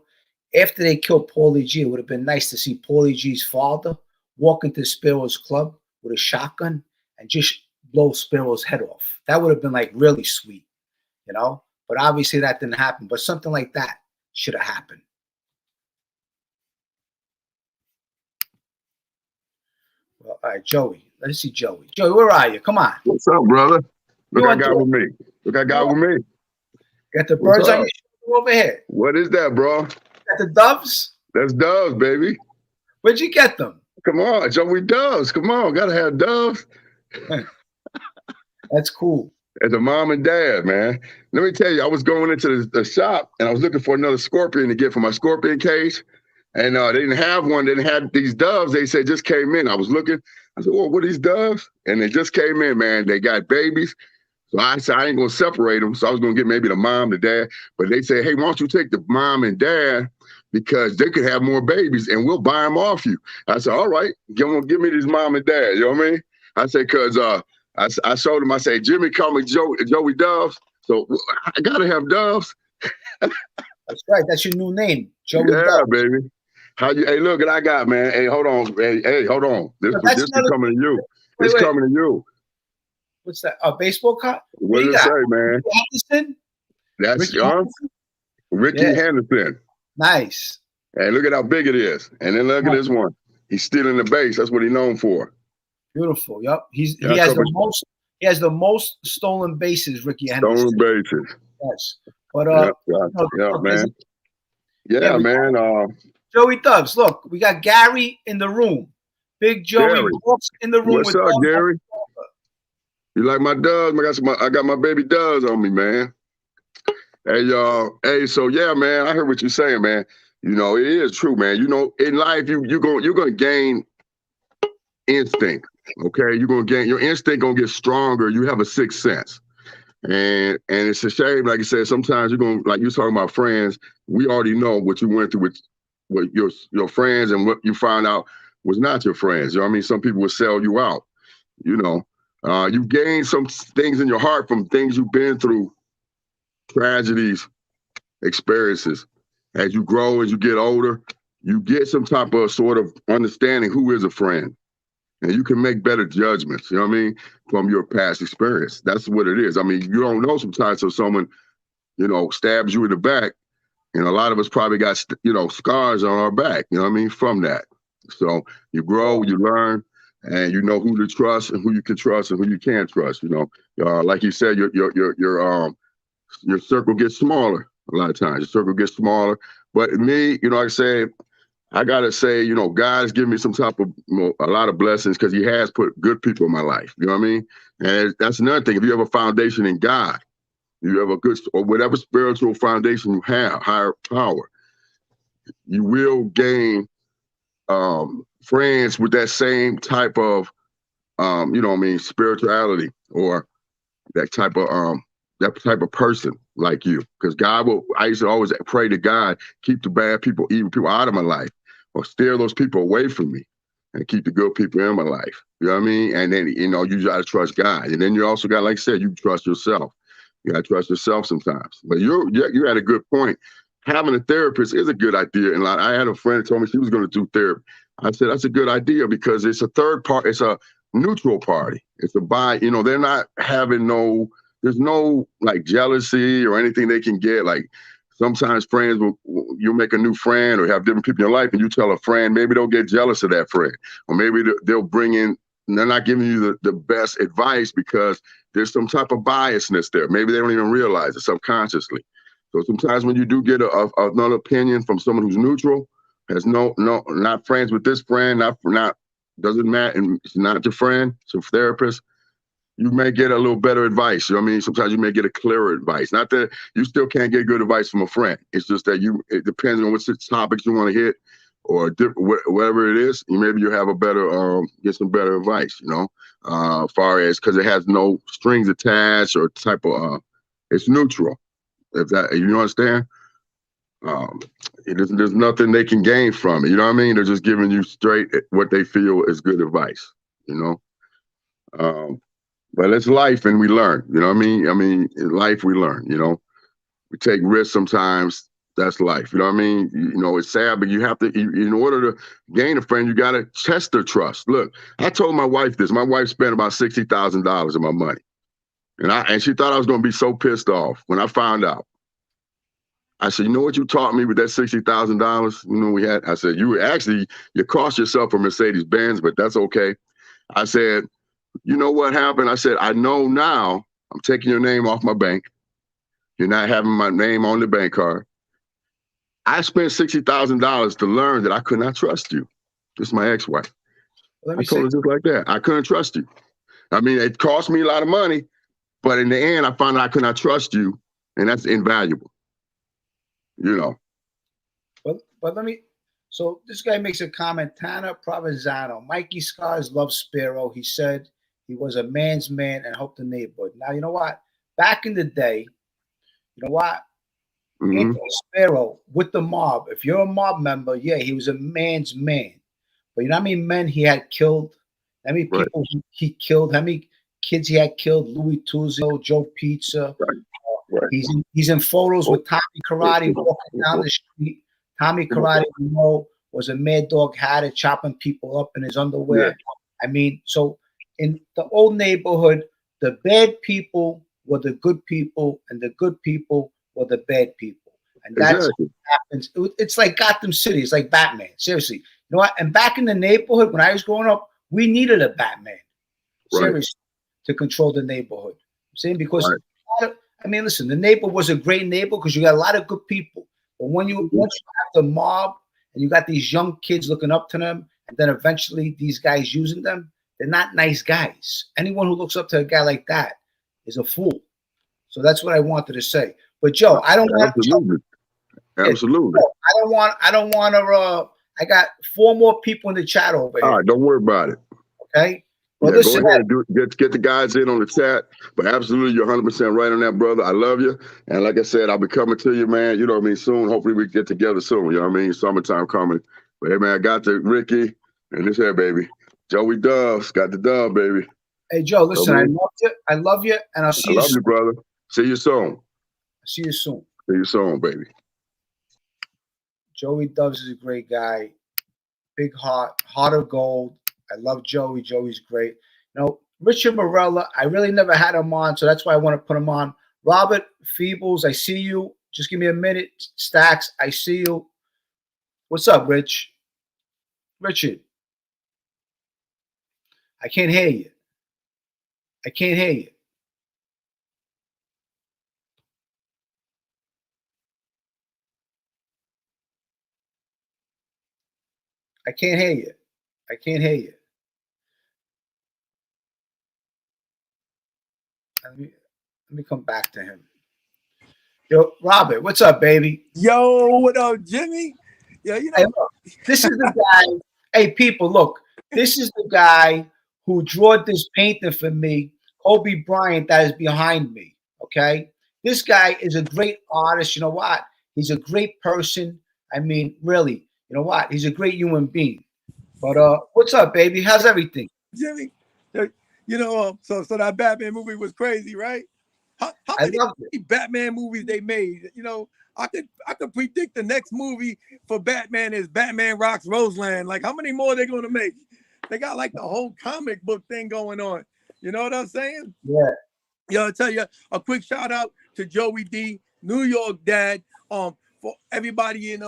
after they killed Paulie G, it would have been nice to see Paulie G's father walk into Sparrow's club with a shotgun and just blow Sparrow's head off. That would have been like really sweet, you know? But obviously that didn't happen. But something like that should have happened. Well, all right, Joey. Let's see Joey. Joey, where are you? Come on. What's up, brother? Look, I got with me. Look, I got with me. Got the birds on your shoulder over here. What is that, bro? Got the doves? That's doves, baby. Where'd you get them? Come on, Joey, doves. Come on, gotta have doves. That's cool. As a mom and dad, man. Let me tell you, I was going into the shop and I was looking for another scorpion to get for my scorpion cage. And they didn't have one. They didn't have these doves. They said just came in. I was looking. I said, "Oh, what are these doves?" And they just came in, man. They got babies. So I said, I ain't going to separate them. So I was going to get maybe the mom, the dad. But they said, hey, why don't you take the mom and dad because they could have more babies and we'll buy them off you. I said, all right, give me these mom and dad. You know what I mean? I said, because I showed him, I said, Jimmy called me Joey Doves. So I got to have doves. That's right. That's your new name, Joey Yeah, Doves. baby. Hey, look what I got, man. Hey, hold on. Hey, hold on. This is coming to you. It's coming to you. What's that? A baseball card? What does it say, man? Henderson? That's Ricky Henderson. Nice. Hey, look at how big it is. And then look at this one. He's stealing the base. That's what he's known for. Beautiful. Yep. He has the He has the most stolen bases, Ricky Stolen Henderson. bases. Yes. But Yeah, man. Yeah, man. Joey Thugs, look, we got Gary in the room. Big Joey Gary. Brooks in the room. What's up, Gary? You like my doves? I got my baby doves on me, man. Hey, y'all. Hey, so yeah, man, I heard what you're saying, man. You know, it is true, man. You know, in life, you're gonna gain instinct. Okay, you're gonna gain your instinct gonna get stronger. You have a sixth sense. And it's a shame, like I said, sometimes you're gonna, like you talking about friends, we already know what you went through with your friends, and what you found out was not your friends. You know what I mean? Some people will sell you out. You know, you gain some things in your heart from things you've been through, tragedies, experiences. As you grow, as you get older, you get some type of sort of understanding who is a friend. And you can make better judgments, you know what I mean, from your past experience. That's what it is. I mean, you don't know sometimes if someone, you know, stabs you in the back, and a lot of us probably got, you know, scars on our back, you know what I mean, from that. So you grow, you learn, and you know who to trust and who you can trust and who you can't trust, you know. Like you said, your circle gets smaller a lot of times. Your circle gets smaller. But me, you know, like I say, I gotta say, you know, God has given me some type of, you know, a lot of blessings because He has put good people in my life. You know what I mean? And that's another thing. If you have a foundation in God, you have a good, or whatever spiritual foundation you have, higher power, you will gain friends with that same type of, you know what I mean, spirituality, or that type of person like you. Because I used to always pray to God, keep the bad people, evil people out of my life, or steer those people away from me, and keep the good people in my life. You know what I mean? And then, you know, you got to trust God. And then you also got, like I said, you trust yourself. You got to trust yourself sometimes. But you had a good point. Having a therapist is a good idea. And I had a friend who told me she was going to do therapy. I said, that's a good idea because it's a third part. It's a neutral party. It's you know, they're not having there's no like jealousy or anything they can get. Like sometimes friends you'll make a new friend or have different people in your life, and you tell a friend, maybe they'll get jealous of that friend, or maybe they'll bring in, they're not giving you the best advice because there's some type of biasness there. Maybe they don't even realize it subconsciously. So sometimes when you do get another opinion from someone who's neutral, has not friends with this friend, not doesn't matter, and it's not your friend, it's a therapist, you may get a little better advice. You know what I mean? Sometimes you may get a clearer advice. Not that you still can't get good advice from a friend. It's just that it depends on what topics you want to hit, or whatever it is. Maybe you have a better, get some better advice, you know, as far as, because it has no strings attached or type of, it's neutral. If that, you understand? There's nothing they can gain from it. You know what I mean? They're just giving you straight what they feel is good advice, you know? But it's life, and we learn, you know what I mean? I mean, in life, we learn, you know? We take risks sometimes. That's life, you know what I mean? You know, it's sad, but you have to, in order to gain a friend, you got to test their trust. Look, I told my wife this. My wife spent about $60,000 of my money. And she thought I was going to be so pissed off when I found out. I said, you know what you taught me with that $60,000? You know, we had, I said, you cost yourself a Mercedes-Benz, but that's okay. I said, you know what happened? I said, I know now I'm taking your name off my bank. You're not having my name on the bank card. I spent $60,000 to learn that I could not trust you. This is my ex-wife. I told her just like that. I couldn't trust you. I mean, it cost me a lot of money, but in the end, I found out I could not trust you, and that's invaluable. You know. But let me. So this guy makes a comment. Tana Provenzano. Mikey Scars loves Sparrow. He said he was a man's man and helped the neighborhood. Now you know what? Back in the day, you know what? Anthony Sparrow with the mob. If you're a mob member, yeah, he was a man's man. But you know how many men he had killed? How many people he killed? How many kids he had killed? Louis Tuzio, Joe Pizza. Right. He's in photos with Tommy Karate walking down the street. Tommy Karate, you know, was a Mad Dog Hatter chopping people up in his underwear. Yeah. I mean, so in the old neighborhood, the bad people were the good people, and the good people were the bad people. And that's what happens. It's like Gotham City. It's like Batman. Seriously. You know what? And back in the neighborhood, when I was growing up, we needed a Batman. Seriously. to control the neighborhood. I'm saying because Right. I mean, listen, the neighbor was a great neighbor because you got a lot of good people. But when you once you have the mob and you got these young kids looking up to them, and then eventually these guys using them, they're not nice guys. Anyone who looks up to a guy like that is a fool. So that's what I wanted to say. But Joe, I don't want Absolutely. Absolutely. I don't want to I got 4 more people in the chat over here. All right, don't worry about it. Okay. Well, Yeah, listen, go ahead and get the guys in on the chat. But absolutely, you're 100% right on that, brother. I love you. And like I said, I'll be coming to you, man. You know what I mean? Soon. Hopefully, we get together soon. You know what I mean? Summertime coming. But hey, man, I got the Ricky and this here, baby. Joey Doves got the dub, baby. hey Joe, listen, I love you. I love you, and I'll see I you love soon. you, brother. See you soon. See you soon. See you soon, baby. Joey Doves is a great guy. Big heart of gold. I love Joey. Joey's great. You know, Richard Morella, I really never had him on, so that's why I want to put him on. Robert Feebles, I see you. Just give me a minute. Stacks, I see you. What's up, Rich? Richard. I can't hear you. I can't hear you. I can't hear you. I can't hear you. Let me come back to him. Yo, Robert, what's up, baby? Yo, what up, Jimmy? Yeah, you know. Hey, look, this is the guy. Hey, people, look. This is the guy who drew this painting for me, Kobe Bryant, that is behind me. Okay? This guy is a great artist. You know what? He's a great person. I mean, really, you know what? He's a great human being. But what's up, baby? How's everything? Jimmy, you know, so that Batman movie was crazy, right? How many Batman movies they made? You know, I could predict the next movie for Batman is Batman Rocks Roseland. Like, how many more they gonna make? They got like the whole comic book thing going on. You know what I'm saying? Yeah. Yo, I'll tell you a quick shout out to Joey D, New York dad. For everybody in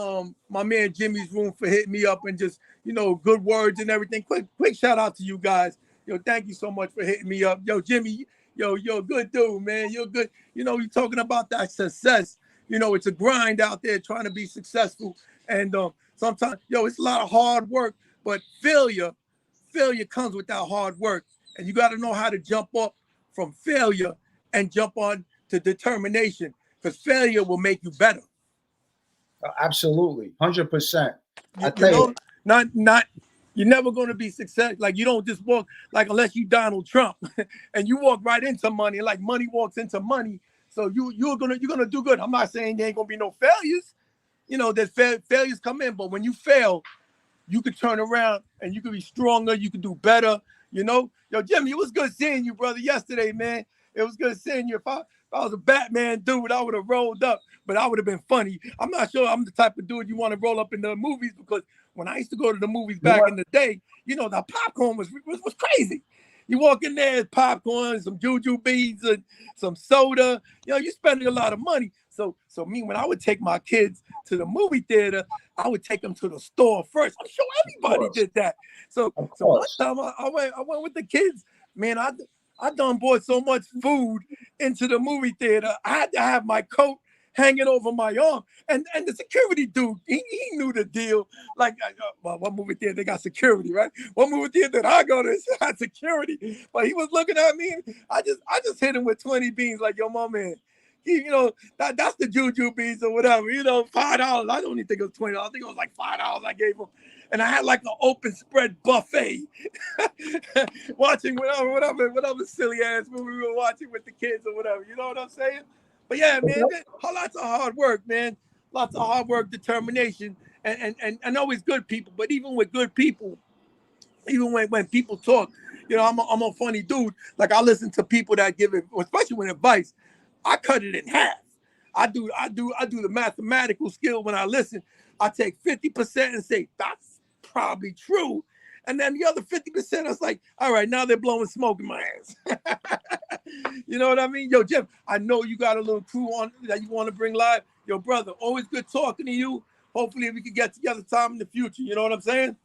my man Jimmy's room for hitting me up and just, you know, good words and everything. Quick shout out to you guys. Yo, thank you so much for hitting me up. Yo, Jimmy, you're a good dude, man. You're good. You know, you're talking about that success. You know, it's a grind out there trying to be successful. And sometimes, it's a lot of hard work, but failure comes with that hard work. And you got to know how to jump up from failure and jump on to determination, because failure will make you better. Absolutely, 100%. You're never going to be successful. Like, you don't just walk, like, unless you Donald Trump and you walk right into money, like money walks into money. So you're gonna do good. I'm not saying there ain't gonna be no failures. You know, that failures come in, but when you fail, you could turn around and you could be stronger. You could do better. You know, yo, Jimmy, it was good seeing you, brother, yesterday, man. It was good seeing you. If I was a Batman dude, I would have rolled up, but I would have been funny. I'm not sure I'm the type of dude you want to roll up in the movies, because when I used to go to the movies back in the day, you know, the popcorn was crazy. You walk in there, popcorn, some juju beads, and some soda. You know, you're spending a lot of money. So me, when I would take my kids to the movie theater, I would take them to the store first. I'm sure everybody did that. So one time I went with the kids. Man, I done bought so much food into the movie theater. I had to have my coat hanging over my arm. And the security dude, he knew the deal. Like, what movie theater they got security, right? What movie theater that I go to had security? But he was looking at me. I just hit him with 20 beans, like, yo, my man. You know, that's the juju beans or whatever. You know, $5. I don't even think it was $20. I think it was like $5 I gave him. And I had like an open spread buffet, watching whatever silly ass movie we were watching with the kids or whatever. You know what I'm saying? But yeah, man, lots of hard work, man. Lots of hard work, determination, and always good people. But even with good people, even when people talk, you know, I'm a funny dude. Like, I listen to people that give it, especially when advice, I cut it in half. I do the mathematical skill when I listen. I take 50% and say that's probably true, and then the other 50% I was like, all right, now they're blowing smoke in my ass. You know what I mean? Yo, Jim, I know you got a little crew on that you want to bring live. Yo, brother, always good talking to you. Hopefully we can get together time in the future. You know what I'm saying?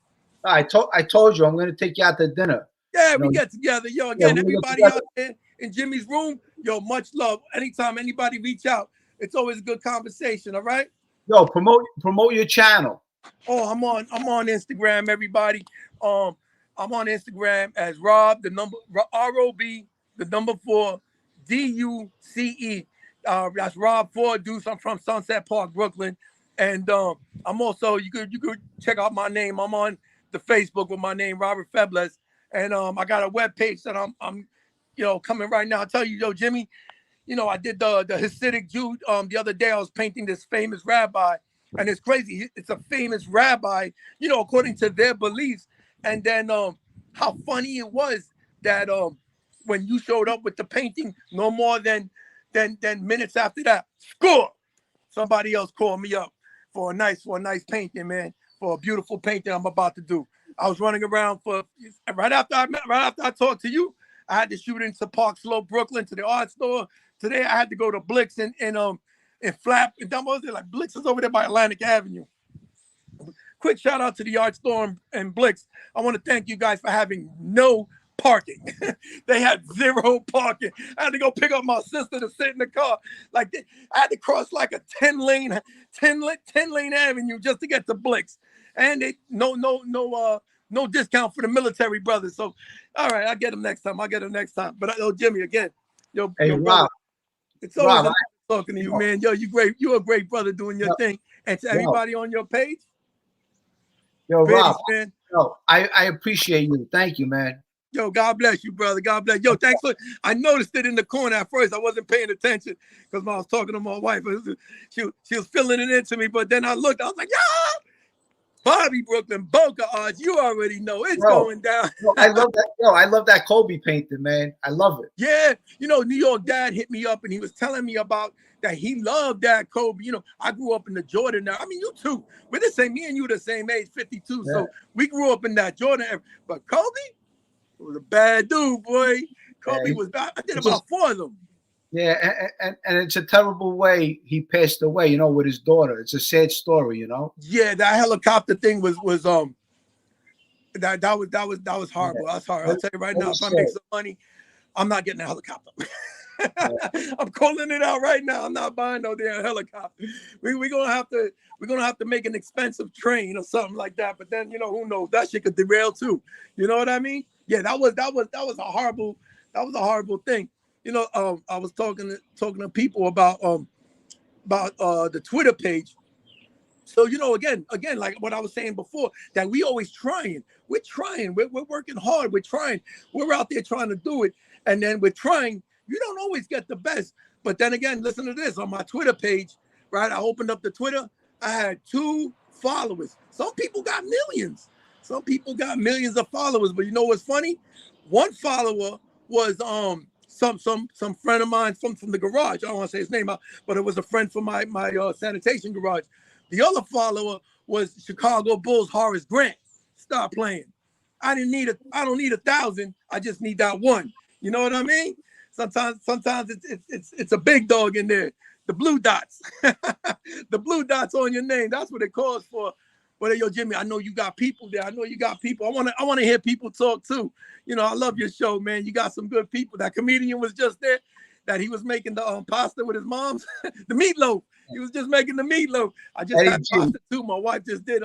I told you I'm going to take you out to dinner. Yeah, You know, we get together. Yo, yeah, again, we get everybody together. out there in Jimmy's room, yo, much love. Anytime anybody reach out, it's always a good conversation. All right. Yo, promote your channel. Oh, I'm on Instagram, everybody. I'm on Instagram as Rob, the number ROB, the number 4, DUCE. That's Rob 4 Deuce. I'm from Sunset Park, Brooklyn. And I'm also, you could check out my name. I'm on the Facebook with my name, Robert Febles. And I got a web page that I'm coming right now. I tell you, yo, Jimmy, I did the Hasidic Jew the other day. I was painting this famous rabbi, and it's crazy. It's a famous rabbi, according to their beliefs. And then how funny it was that when you showed up with the painting, no more than minutes after that, score. Somebody else called me up for a nice painting, man, for a beautiful painting I'm about to do. I was running around right after I talked to you. I had to shoot into Park Slope, Brooklyn, to the art store. Today I had to go to Blix and Flap. And what was it? Like Blix is over there by Atlantic Avenue. Quick shout out to the art store and Blix. I want to thank you guys for having no parking. They had 0 parking. I had to go pick up my sister to sit in the car. I had to cross like a 10 lane avenue just to get to Blix. And no discount for the military brothers. So, all right, I'll get them next time. But Jimmy, again, Hey, Rob, brother, it's always Rob, talking to you, man. Yo, you great. You're a great brother doing your thing. And to everybody on your page, yo, peace, Rob, man. yo, I appreciate you. Thank you, man. Yo, God bless you, brother. God bless. Yo, thanks for. I noticed it in the corner at first. I wasn't paying attention because I was talking to my wife. She was filling it into me, but then I looked. I was like, yeah, Bobby Brooklyn, Boca Arts. You already know it's going down. I love that. Yo, I love that Kobe painting, man. I love it. Yeah, New York Dad hit me up and he was telling me about that. He loved that Kobe. I grew up in the Jordan. I mean, you too. We're the same. Me and you the same age, 52. Yeah. So we grew up in that Jordan. But Kobe was a bad dude, boy. Kobe was bad. I did about 4 of them. Yeah, and it's a terrible way he passed away, with his daughter. It's a sad story, Yeah, that helicopter thing was that was horrible. Yeah. That's hard. I'll tell you right now, if I make some money, I'm not getting a helicopter. Yeah. I'm calling it out right now. I'm not buying no damn helicopter. We're gonna have to make an expensive train or something like that. But then who knows? That shit could derail too. You know what I mean? Yeah, that was a horrible thing. I was talking to people about the Twitter page. So again, like what I was saying before, that we always trying. We're trying. We're working hard. We're trying. We're out there trying to do it, and then we're trying. You don't always get the best, but then again, listen to this on my Twitter page. Right, I opened up the Twitter. I had 2 followers. Some people got millions. Some people got millions of followers. But you know what's funny? One follower was some friend of mine from the garage. I don't want to say his name out, but it was a friend from my sanitation garage. The other follower was Chicago Bulls Horace Grant. Stop playing. I don't need 1,000. I just need that one. You know what I mean? Sometimes it's a big dog in there. The blue dots. The blue dots on your name. That's what it calls for. But yo, Jimmy, I know you got people there. I know you got people. I want to hear people talk too. I love your show, man. You got some good people. That comedian was just there. That he was making the pasta with his mom's, the meatloaf. He was just making the meatloaf. I just had pasta too. My wife just did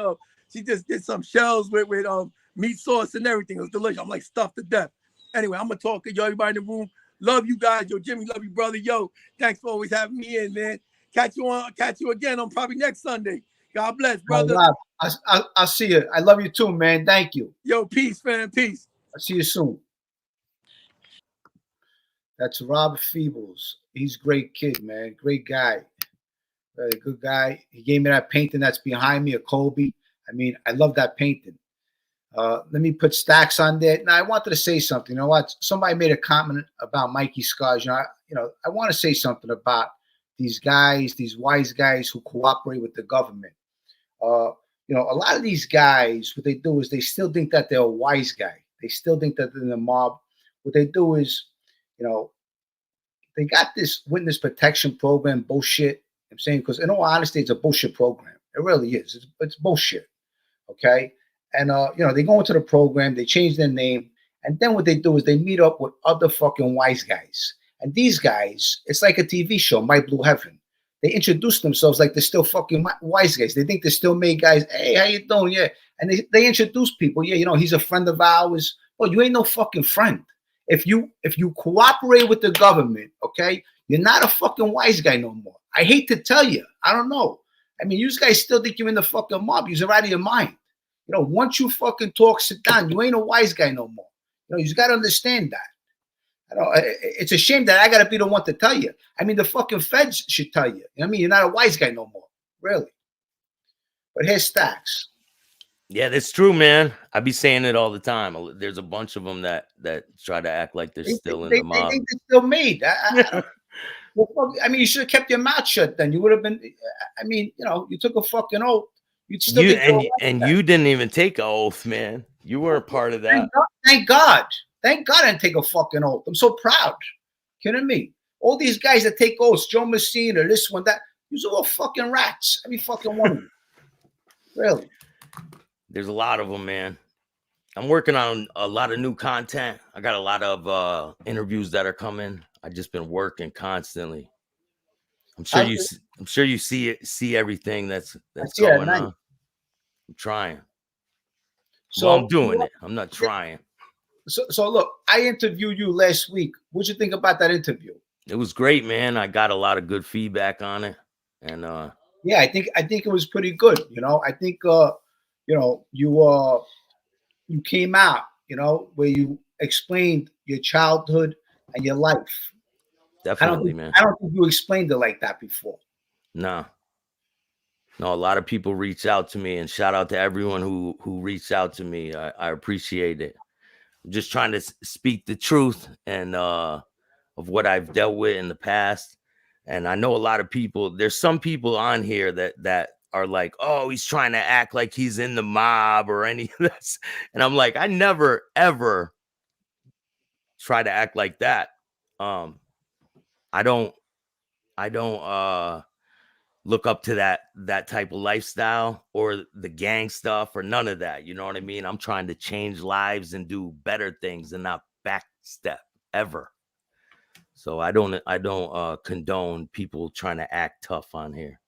she just did some shells with meat sauce and everything. It was delicious. I'm like stuffed to death. Anyway, I'm gonna talk to yo, everybody in the room. Love you guys. Yo, Jimmy, love you, brother. Yo, thanks for always having me in, man. Catch you again on probably next Sunday. God bless, brother. I'll see you. I love you too, man. Thank you. Yo, peace, man. Peace. I'll see you soon. That's Robert Feebles. He's a great kid, man. Great guy. Very good guy. He gave me that painting that's behind me, a Kobe. I mean, I love that painting. Let me put stacks on there. Now, I wanted to say something. You know what? Somebody made a comment about Mikey Scars. I want to say something about these guys, these wise guys who cooperate with the government. A lot of these guys, what they do is they still think that they're a wise guy. They still think that they're in the mob. What they do is, they got this witness protection program bullshit. I'm saying, because in all honesty, it's a bullshit program. It really is. It's bullshit. Okay. And, they go into the program, they change their name, And then what they do is they meet up with other fucking wise guys. And these guys, it's like a TV show, My Blue Heaven. They introduce themselves like they're still fucking wise guys. They think they're still made guys. Hey, how you doing? Yeah. And they introduce people. Yeah, you know, he's a friend of ours. Well, you ain't no fucking friend. If you cooperate with the government, okay, you're not a fucking wise guy no more. I hate to tell you. I don't know. I mean, you guys still think you're in the fucking mob. You're out of your mind. You know, once you fucking talk, sit down. You ain't a wise guy no more. You know, you got to understand that. It's a shame that I got to be the one to tell you. I mean, the fucking feds should tell you. You know what I mean? You're not a wise guy no more. Really. But here's Stacks. Yeah, that's true, man. I be saying it all the time. There's a bunch of them that try to act like they're still in the mob. They think they're still made. I mean, you should have kept your mouth shut then. You would have been, I mean, you know, you took a fucking oath. You'd still and you didn't even take an oath, man. You weren't part of that. Thank God. Thank God I didn't take a fucking oath. I'm so proud. Kidding me? All these guys that take oaths, Joe Messina, this one, that, these are all fucking rats. Every fucking one of them. Really. There's a lot of them, man. I'm working on a lot of new content. I got a lot of interviews that are coming. I just been working constantly. I'm sure you see everything that's going on. I'm trying. So well, I'm doing it. I'm not trying. So look, I interviewed you last week. What'd you think about that interview? It was great, man. I got a lot of good feedback on it, and yeah, I think it was pretty good. You know, I think you know, you came out, you know, where you explained your childhood and your life. Definitely, man. I don't think you explained it like that before. No, a lot of people reach out to me, and shout out to everyone who reached out to me. I appreciate it. I'm just trying to speak the truth and of what I've dealt with in the past. And I know a lot of people, there's some people on here that are like, oh, he's trying to act like he's in the mob or any of this. And I'm like, I never, ever try to act like that. I don't look up to that type of lifestyle or the gang stuff or none of that. You know what I mean? I'm trying to change lives and do better things and not backstep ever. So I don't condone people trying to act tough on here.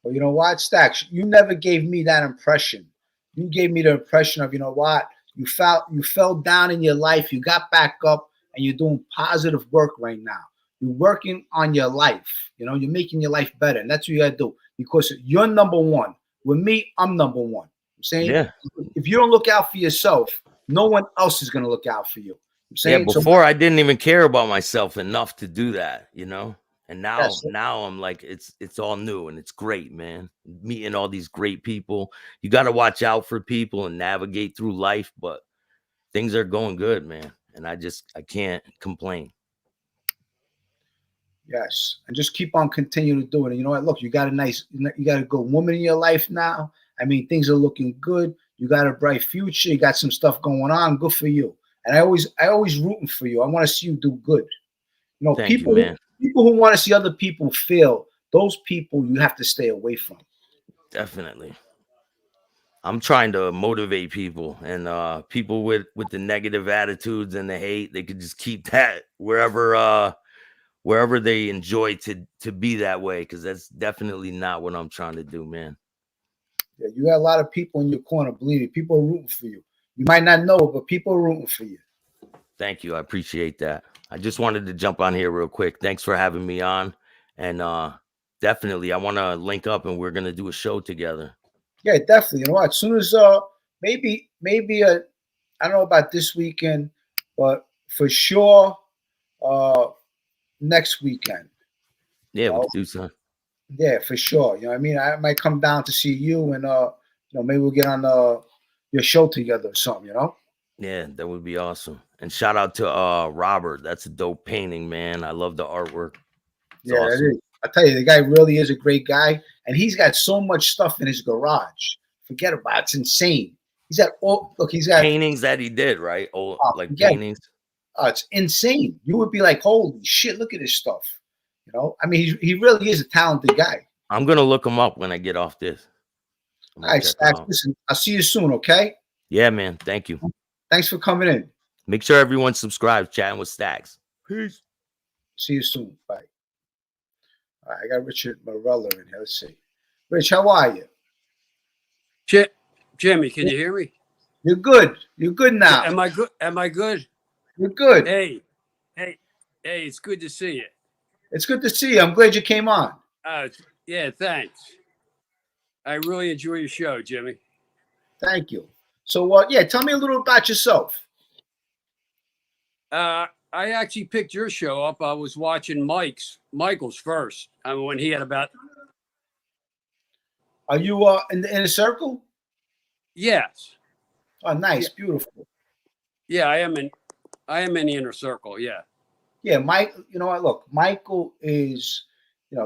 Well, you know what, Stacks? You never gave me that impression. You gave me the impression of, you know what? You fell down in your life. You got back up and you're doing positive work right now. You're working on your life. You know, you're making your life better. And that's what you got to do because you're number one. With me, I'm number one. I'm saying, yeah. If you don't look out for yourself, no one else is going to look out for you. I'm saying, yeah, before I didn't even care about myself enough to do that, you know? And now, now I'm like, it's all new and it's great, man. Meeting all these great people. You got to watch out for people and navigate through life, but things are going good, man. And I can't complain. Yes, and just keep on continuing to do it. And you know what? Look, you got a good woman in your life now. I mean, things are looking good. You got a bright future. You got some stuff going on. Good for you. And I always rooting for you. I want to see you do good. You know, people who want to see other people fail, those people you have to stay away from. Definitely. I'm trying to motivate people, and people with the negative attitudes and the hate, they could just keep that wherever they enjoy to be that way, because that's definitely not what I'm trying to do, man. Yeah, you got a lot of people in your corner, believe me. People are rooting for you. You might not know it, but people are rooting for you. Thank you. I appreciate that. I just wanted to jump on here real quick. Thanks for having me on. And definitely, I want to link up and we're going to do a show together. Yeah, definitely. You know what? As soon as maybe I don't know about this weekend, but for sure next weekend. Yeah, we'll do so. Yeah, for sure. You know what I mean? I might come down to see you and you know, maybe we'll get on your show together or something, you know? Yeah, that would be awesome. And shout out to Robert. That's a dope painting, man. I love the artwork. It's awesome. It is. I tell you, the guy really is a great guy, and he's got so much stuff in his garage. Forget about it. It's insane. He's got paintings that he did, right? Paintings. Oh, it's insane. You would be like, holy shit, look at this stuff. You know, I mean, he really is a talented guy. I'm gonna look him up when I get off this. All right, Stacks, listen, I'll see you soon, okay? Yeah, man. Thank you. Thanks for coming in. Make sure everyone subscribes. Chatting with Stacks. Peace. See you soon. Bye. All right, I got Richard Morella in here. Let's see. Rich, how are you? Jimmy, can you hear me? You're good. You're good now. Am I good? Am I good? You're good. Hey, it's good to see you. It's good to see you. I'm glad you came on. Yeah, thanks. I really enjoy your show, Jimmy. Thank you. So, yeah, tell me a little about yourself. I actually picked your show up. I was watching Michael's first. I mean, when he had about. Are you in the inner circle? Yes. Oh, nice, Yeah. Beautiful. Yeah, I am in the inner circle. Yeah. Yeah, Mike. You know what? Look, Michael is,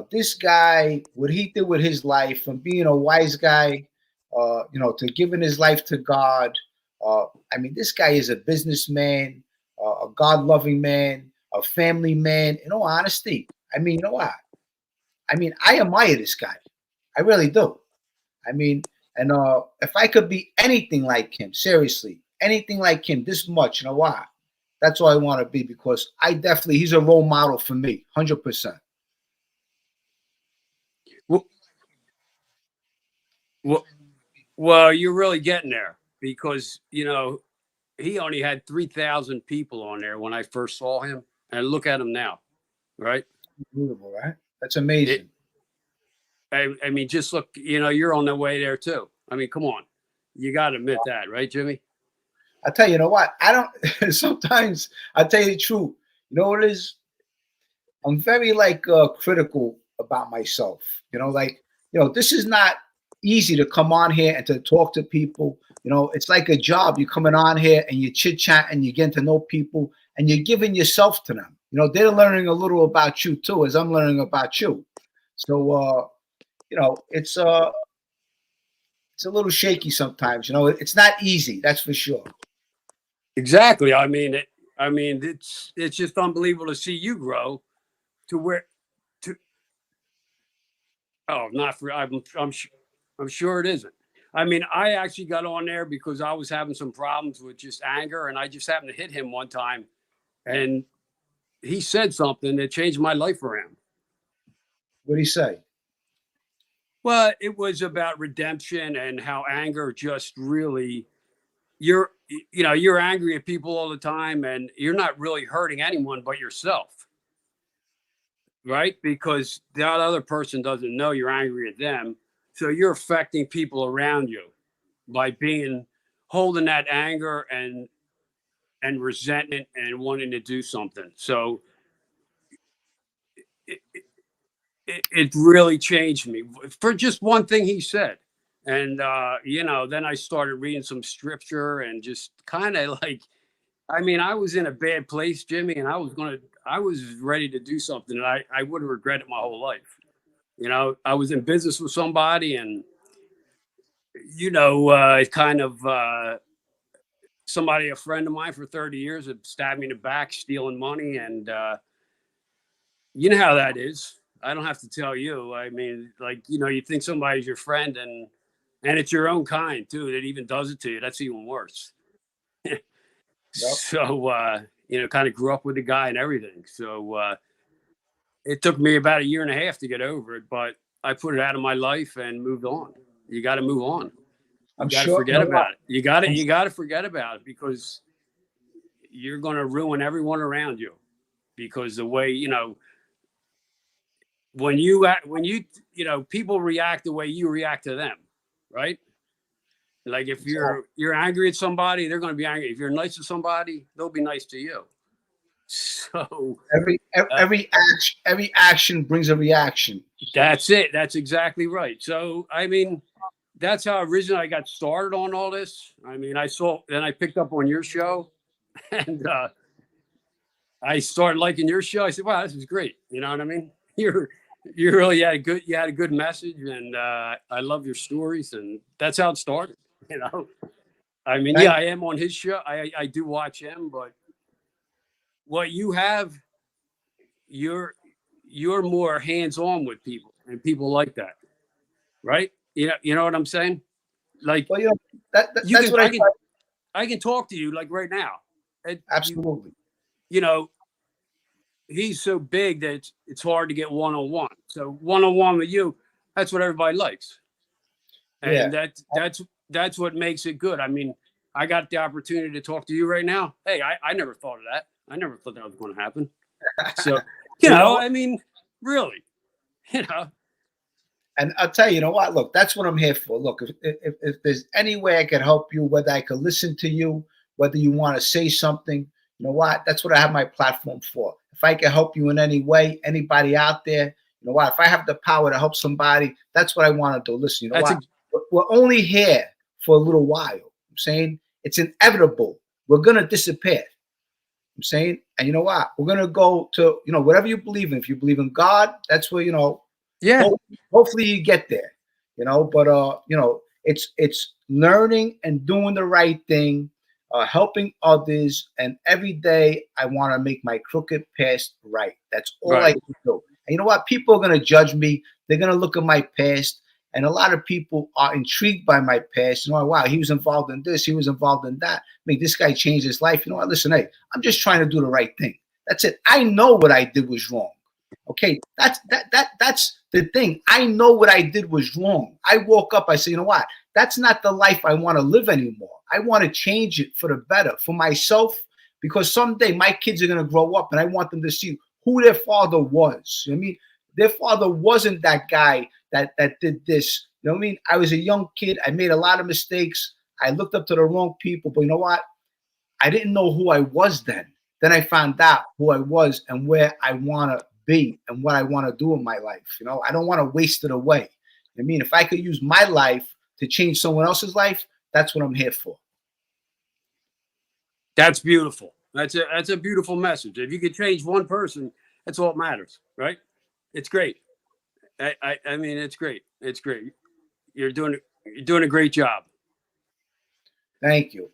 this guy. What he did with his life, from being a wise guy, to giving his life to God. I mean, this guy is a businessman, a God-loving man, a family man. In all honesty, I mean, you know what? I mean, I admire this guy. I really do. I mean, and if I could be anything like him, seriously, anything like him, this much, you know what? That's all I want to be, because he's a role model for me, 100%. Well, you're really getting there, because, he only had 3,000 people on there when I first saw him, and look at him now, right? Beautiful, right? That's amazing. I mean, just look, you're on the way there too. I mean, come on. You got to admit that, right, Jimmy? I tell you know what? I don't, sometimes I tell you the truth. You know what it is? I'm very critical about myself. This is not easy to come on here and to talk to people. It's like a job. You're coming on here and you chit chat and you're getting to know people and you're giving yourself to them. They're learning a little about you too, as I'm learning about you. So, it's a little shaky sometimes. It's not easy. That's for sure. Exactly. I mean, it's just unbelievable to see you grow to where to. Oh, not for. I'm sure it isn't. I mean, I actually got on there because I was having some problems with just anger, and I just happened to hit him one time, and he said something that changed my life around. What did he say? Well, it was about redemption and how anger just really. You're angry at people all the time, and you're not really hurting anyone but yourself, right? Because the other person doesn't know you're angry at them, so you're affecting people around you by holding that anger and resentment and wanting to do something. So it really changed me for just one thing he said. And, then I started reading some scripture and just kind of I was in a bad place, Jimmy, and I was ready to do something and I would have regretted my whole life. I was in business with somebody and, a friend of mine for 30 years had stabbed me in the back, stealing money. And, you know how that is. I don't have to tell you. I mean, you think somebody's your friend and it's your own kind too that even does it to you. That's even worse. Yep. So, kind of grew up with the guy and everything. So it took me about 1.5 years to get over it, but I put it out of my life and moved on. You got to move on. You got to forget about it. You got to forget about it, because you're going to ruin everyone around you. Because the way, when people react the way you react to them, right? Like if you're angry at somebody, they're going to be angry. If you're nice to somebody, they'll be nice to you. So every action brings a reaction. That's it. That's exactly right. So I mean, that's how originally I got started on all this. I mean, then I picked up on your show, and I started liking your show. I said, "Wow, this is great." You know what I mean? You really had a good message, and I love your stories, and that's how it started. I mean, I am on his show. I do watch him, but what you have, you're more hands-on with people, and people like that, right? You know what I'm saying? Like, well, that's what I can talk to you like right now, Absolutely. You know, he's so big that it's hard to get one-on-one. So one-on-one with you, that's what everybody likes. And that's what makes it good. I mean, I got the opportunity to talk to you right now. Hey, I never thought of that. I never thought that was going to happen. So, you know, I mean, really, you know. And I'll tell you, you know what? Look, that's what I'm here for. Look, if there's any way I can help you, whether I can listen to you, whether you want to say something, you know what? That's what I have my platform for. If I can help you in any way, anybody out there, you know what? If I have the power to help somebody, that's what I want to do. Listen, you know what? We're only here for a little while. I'm saying it's inevitable. We're going to disappear. I'm saying, and you know what? We're going to go to, you know, whatever you believe in. If you believe in God, that's where, you know, hopefully you get there, you know, but, you know, it's learning and doing the right thing, helping others. And every day I want to make my crooked past right. That's all I can do. And you know what? People are going to judge me. They're going to look at my past. And a lot of people are intrigued by my past. You know, wow, he was involved in this. He was involved in that. I mean, this guy changed his life. You know what? Listen, hey, I'm just trying to do the right thing. That's it. I know what I did was wrong. Okay, that's the thing. I know what I did was wrong. I woke up. I said, you know what? That's not the life I want to live anymore. I want to change it for the better, for myself, because someday my kids are going to grow up, and I want them to see who their father was. I mean, their father wasn't that guy that did this. You know what I mean? I was a young kid. I made a lot of mistakes. I looked up to the wrong people. But you know what? I didn't know who I was then. Then I found out who I was and where I want to be and what I want to do in my life. You know, I don't want to waste it away. I mean, if I could use my life to change someone else's life, that's what I'm here for. That's beautiful. That's a beautiful message. If you could change one person, that's all that matters, right? It's great. I mean, it's great. It's great. You're doing a great job. Thank you.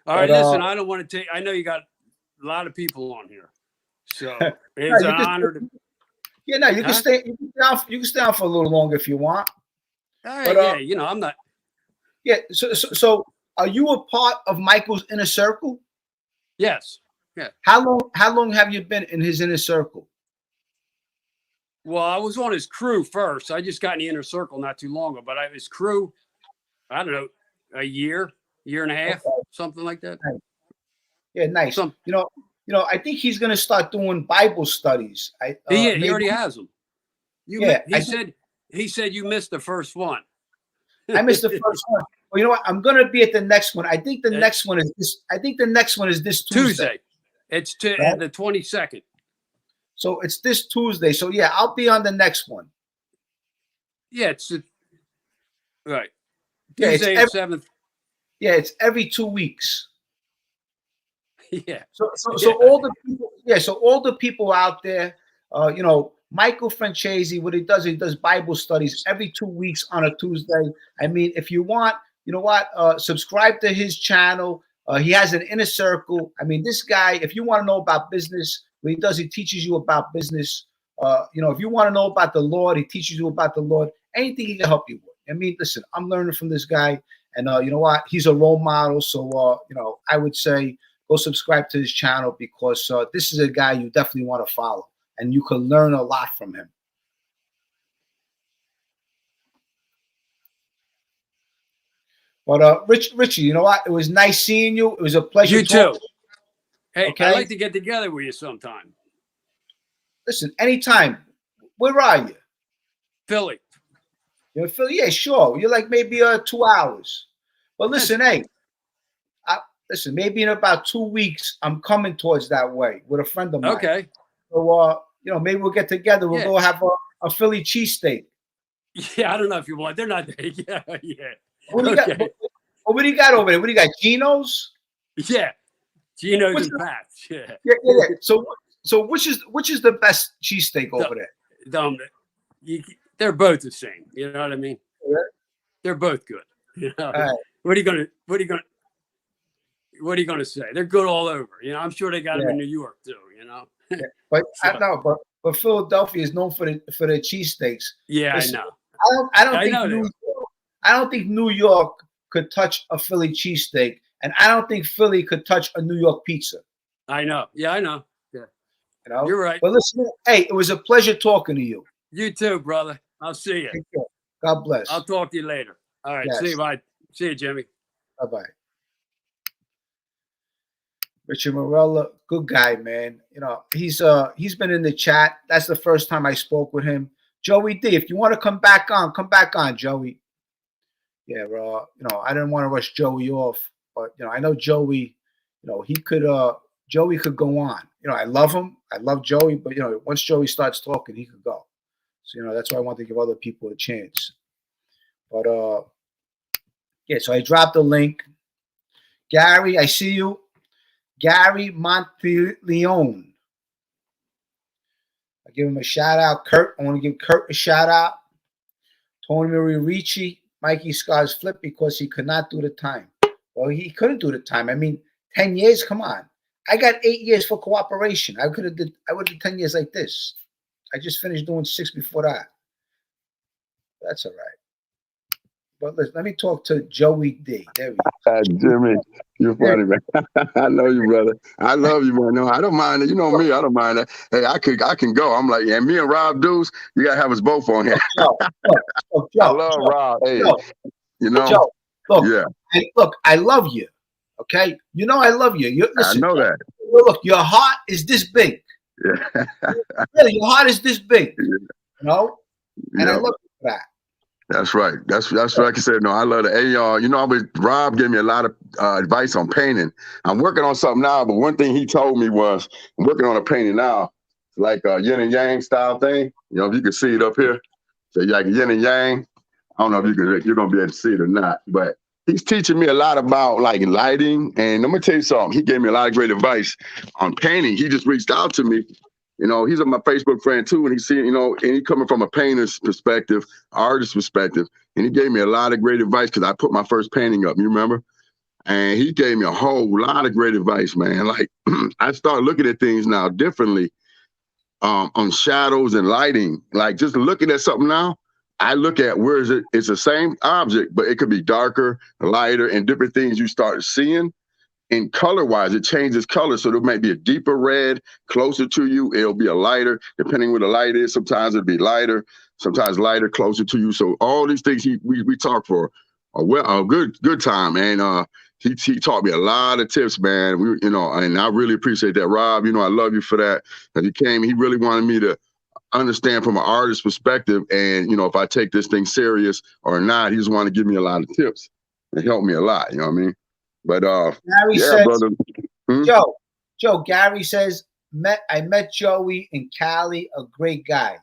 All right, listen, I don't want to take. I know you got a lot of people on here, so it's an honor to. Yeah, no, you can stay. You can stay on for a little longer if you want. All right, yeah, you know, I'm not. Yeah, so are you a part of Michael's inner circle? Yes. Yeah. How long have you been in his inner circle? Well, I was on his crew first. I just got in the inner circle not too long ago, but his crew, I don't know, a year and a half, something like that. Nice. Yeah, nice. You know, I think he's going to start doing Bible studies. He already has them. He said you missed the first one. I missed the first one. Well, you know what? I'm going to be at the next one. I think the next one is this. I think the next one is this Tuesday. It's the 22nd. So it's this Tuesday. So yeah, I'll be on the next one. Yeah, it's right. Yeah, Tuesday the 7th. Yeah, it's every 2 weeks. Yeah. So all the people, so all the people out there, you know, Michael Francesi, what he does Bible studies every 2 weeks on a Tuesday. I mean, if you want, you know what, subscribe to his channel. He has an inner circle. I mean, this guy, if you want to know about business, what he does, he teaches you about business. You know, if you want to know about the Lord, he teaches you about the Lord. Anything he can help you with. I mean, listen, I'm learning from this guy, and you know what, he's a role model. So you know, I would say go subscribe to his channel, because this is a guy you definitely want to follow, and you can learn a lot from him. But Richie, you know what? It was nice seeing you. It was a pleasure. You too. Hey, okay? I'd like to get together with you sometime. Listen, anytime. Where are you? Philly. You're in Philly? Yeah, sure. You're like maybe 2 hours. But listen, hey, listen, maybe in about 2 weeks, I'm coming towards that way with a friend of mine. Okay. So, you know, maybe we'll get together. We'll go have a Philly cheesesteak. Yeah, I don't know if you want. They're not there. Yeah. What do you got? What do you got over there? What do you got? Geno's? Yeah, Geno's and Pat's. Yeah. So which is the best cheesesteak over there? They're both the same. You know what I mean? Yeah. They're both good. You know? Right. What are you gonna say? They're good all over. You know, I'm sure they got them in New York too. You know. Yeah. But I know, but Philadelphia is known for the cheesesteaks. Yeah, listen, I know. I don't think New York could touch a Philly cheesesteak. And I don't think Philly could touch a New York pizza. I know. Yeah, I know. Yeah. You know? You're right. But listen, hey, it was a pleasure talking to you. You too, brother. I'll see you. Take care. God bless. I'll talk to you later. All right. Yes. See you. Bye. See you, Jimmy. Bye-bye. Richard Morella, good guy, man. You know, he's been in the chat. That's the first time I spoke with him. Joey D, if you want to come back on, Joey. Yeah, you know, I didn't want to rush Joey off, but you know, I know Joey, you know, Joey could go on. You know, I love him. I love Joey, but you know, once Joey starts talking, he could go. So, you know, that's why I want to give other people a chance. But yeah, so I dropped the link. Gary, I see you. Gary Monteleone. I give him a shout out. Kurt, I want to give Kurt a shout out. Tony Marie Ricci, Mikey Scars flip because he could not do the time. Well, he couldn't do the time. I mean, 10 years, come on. I got 8 years for cooperation. I would have did 10 years like this. I just finished doing 6 before that. That's all right. But listen, let me talk to Joey D. There we go. Jimmy, you're funny, man. I know you, brother. I love you, man. No, I don't mind it. You know me, I don't mind that. Hey, I can go. I'm like, yeah, me and Rob Deuce, you gotta have us both on here. Joe, I love Rob. Hey, you know, Joe, look, yeah. Look, I love you. Okay, you know I love you. Listen, I know that. Look, your heart is this big. Yeah. Really, your heart is this big. You know, and I love you for that. That's right. That's like I said. No, I love it. Hey, y'all, you know, Rob gave me a lot of advice on painting. I'm working on something now, but one thing he told me was, I'm working on a painting now, like a yin and yang style thing. You know, if you can see it up here, so like yin and yang. I don't know if you're gonna be able to see it or not, but he's teaching me a lot about like lighting. And I'm gonna tell you something. He gave me a lot of great advice on painting. He just reached out to me. You know, he's my Facebook friend too, and he's seeing, you know, and he coming from a painter's perspective, artist's perspective, and he gave me a lot of great advice because I put my first painting up. You remember? And he gave me a whole lot of great advice, man. Like I started looking at things now differently, on shadows and lighting. Like just looking at something now, I look at where is it? It's the same object, but it could be darker, lighter, and different things you start seeing. And color-wise, it changes color. So there might be a deeper red closer to you. It'll be a lighter, depending where the light is. Sometimes it'll be lighter, sometimes lighter, closer to you. So all these things we talk for a good time. And he taught me a lot of tips, man. You know, and I really appreciate that, Rob. You know, I love you for that. And he really wanted me to understand from an artist's perspective. And, you know, if I take this thing serious or not, he just wanted to give me a lot of tips and help me a lot. You know what I mean? But Gary yeah, says, brother. Joe, Gary says, I met Joey in Cali, a great guy.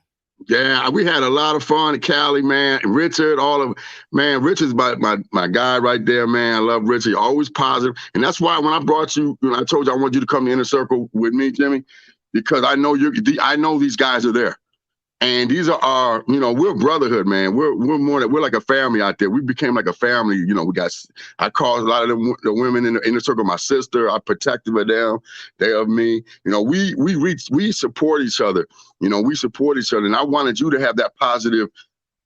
Yeah, we had a lot of fun in Cali, man. Richard's my guy right there, man. I love Richard. Always positive. And that's why when I brought you, I told you I wanted you to come to Inner Circle with me, Jimmy, because I know I know these guys are there. And these are our, you know, we're brotherhood, man. We're like a family out there. We became like a family. You know, I call a lot of the women in the Inner Circle my sister. I protected them. They of me. You know, we support each other. You know, we support each other. And I wanted you to have that positive,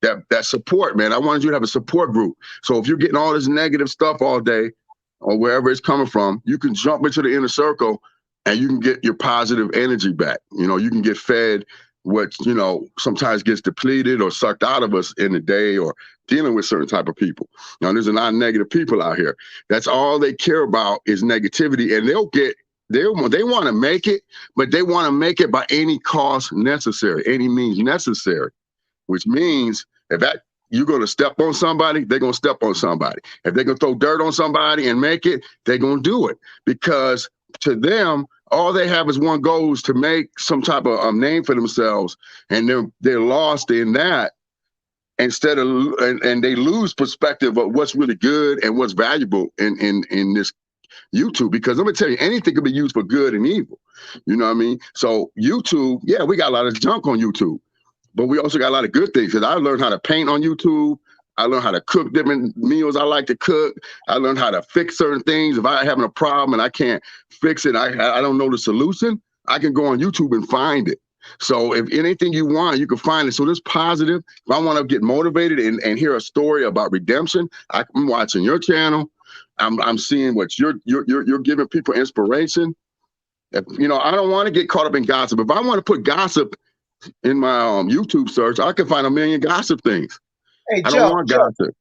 that support, man. I wanted you to have a support group. So if you're getting all this negative stuff all day or wherever it's coming from, you can jump into the Inner Circle and you can get your positive energy back. You know, you can get fed what, you know, sometimes gets depleted or sucked out of us in the day or dealing with certain type of people. Now, there's a lot of negative people out here. That's all they care about is negativity. And they want to make it, but they want to make it by any cost necessary, any means necessary, which means if you're going to step on somebody, they're going to step on somebody. If they're going to throw dirt on somebody and make it, they're going to do it because to them, all they have is one goal is to make some type of name for themselves, and they're lost in that instead of and they lose perspective of what's really good and what's valuable in this YouTube. Because let me tell you, anything can be used for good and evil. You know what I mean? So YouTube, yeah, we got a lot of junk on YouTube, but we also got a lot of good things. Because I learned how to paint on YouTube. I learned how to cook different meals I like to cook. I learned how to fix certain things. If I'm having a problem and I can't fix it, I don't know the solution, I can go on YouTube and find it. So if anything you want, you can find it. So this positive, if I want to get motivated and hear a story about redemption, I'm watching your channel. I'm seeing what you're giving people inspiration. If, I don't want to get caught up in gossip. If I want to put gossip in my YouTube search, I can find a million gossip things. Hey, I don't want gossip.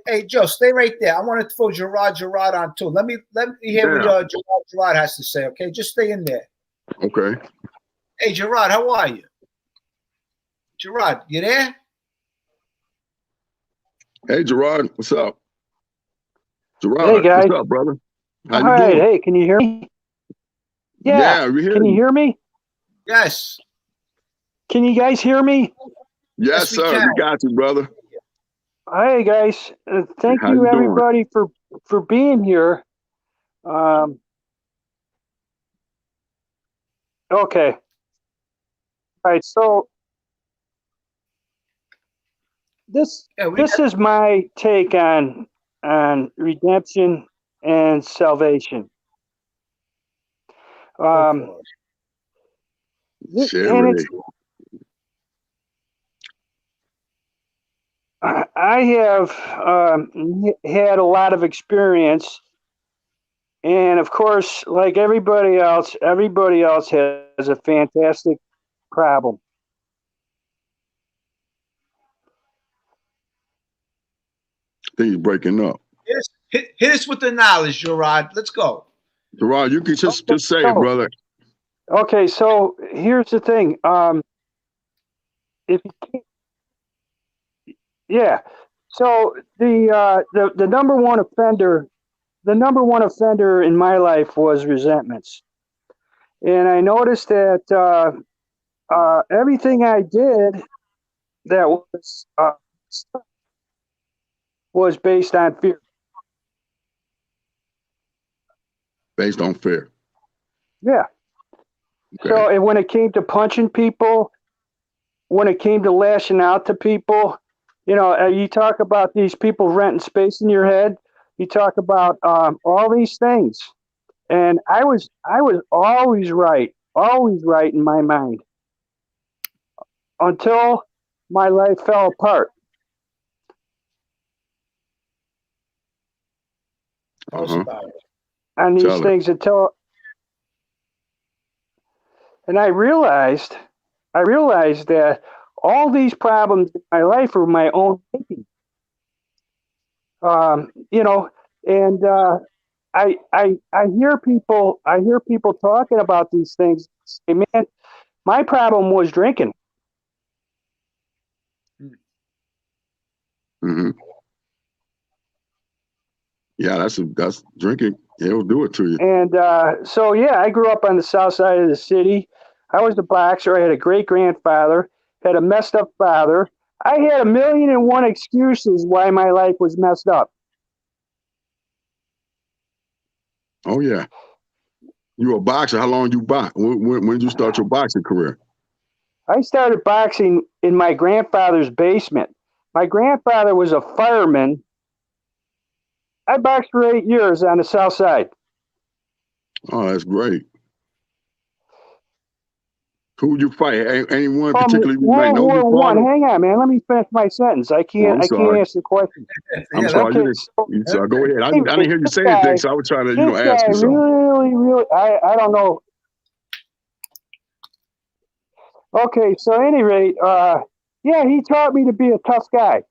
Hey, Joe, stay right there. I want to throw Gerard on too. Let me hear what Gerard has to say. Okay, just stay in there. Okay. Hey, Gerard, how are you? Gerard, you there? Hey, Gerard, what's up? Gerard, hey guys. what's up, brother? How All you right, doing? hey, can you hear me? Yeah, we hear can you hear me? Yes. Can you guys hear me? Yes, we sir. can. We got you, brother. Hey guys, thank How you you doing? everybody for being here. Okay. All right, so this is my take on redemption and salvation. And it's, I have had a lot of experience, and of course, like everybody else has a fantastic problem. I think he's breaking up. Hit us with the knowledge, Gerard. Let's go. Gerard, you can just say it, brother. Okay, so here's the thing. If you can't, yeah. So the number one offender in my life was resentments, and I noticed that everything I did that was based on fear. Based on fear. Yeah. Okay. So and when it came to punching people, when it came to lashing out to people, you talk about these people renting space in your head. You talk about all these things, and I was always right in my mind until my life fell apart. And these things and I realized that all these problems in my life were my own making. And I hear people talking about these things. Say, man, my problem was drinking. Mm-hmm. Yeah, that's drinking. It'll do it to you. And so yeah, I grew up on the south side of the city. I was a boxer. I had a great grandfather. Had a messed up father. I had 1,000,001 excuses why my life was messed up. Oh yeah. You were a boxer. How long you box? When did you start your boxing career? I started boxing in my grandfather's basement. My grandfather was a fireman. I boxed for 8 years on the south side. Oh, that's great. Who would you fight? Anyone particularly you might know? World War I. Hang on, man. Let me finish my sentence. I can't answer the question. I'm sorry. Okay, go ahead. I didn't hear you say anything, so I was trying to, ask you something. Really, I don't know. Okay, so at any rate, yeah, he taught me to be a tough guy.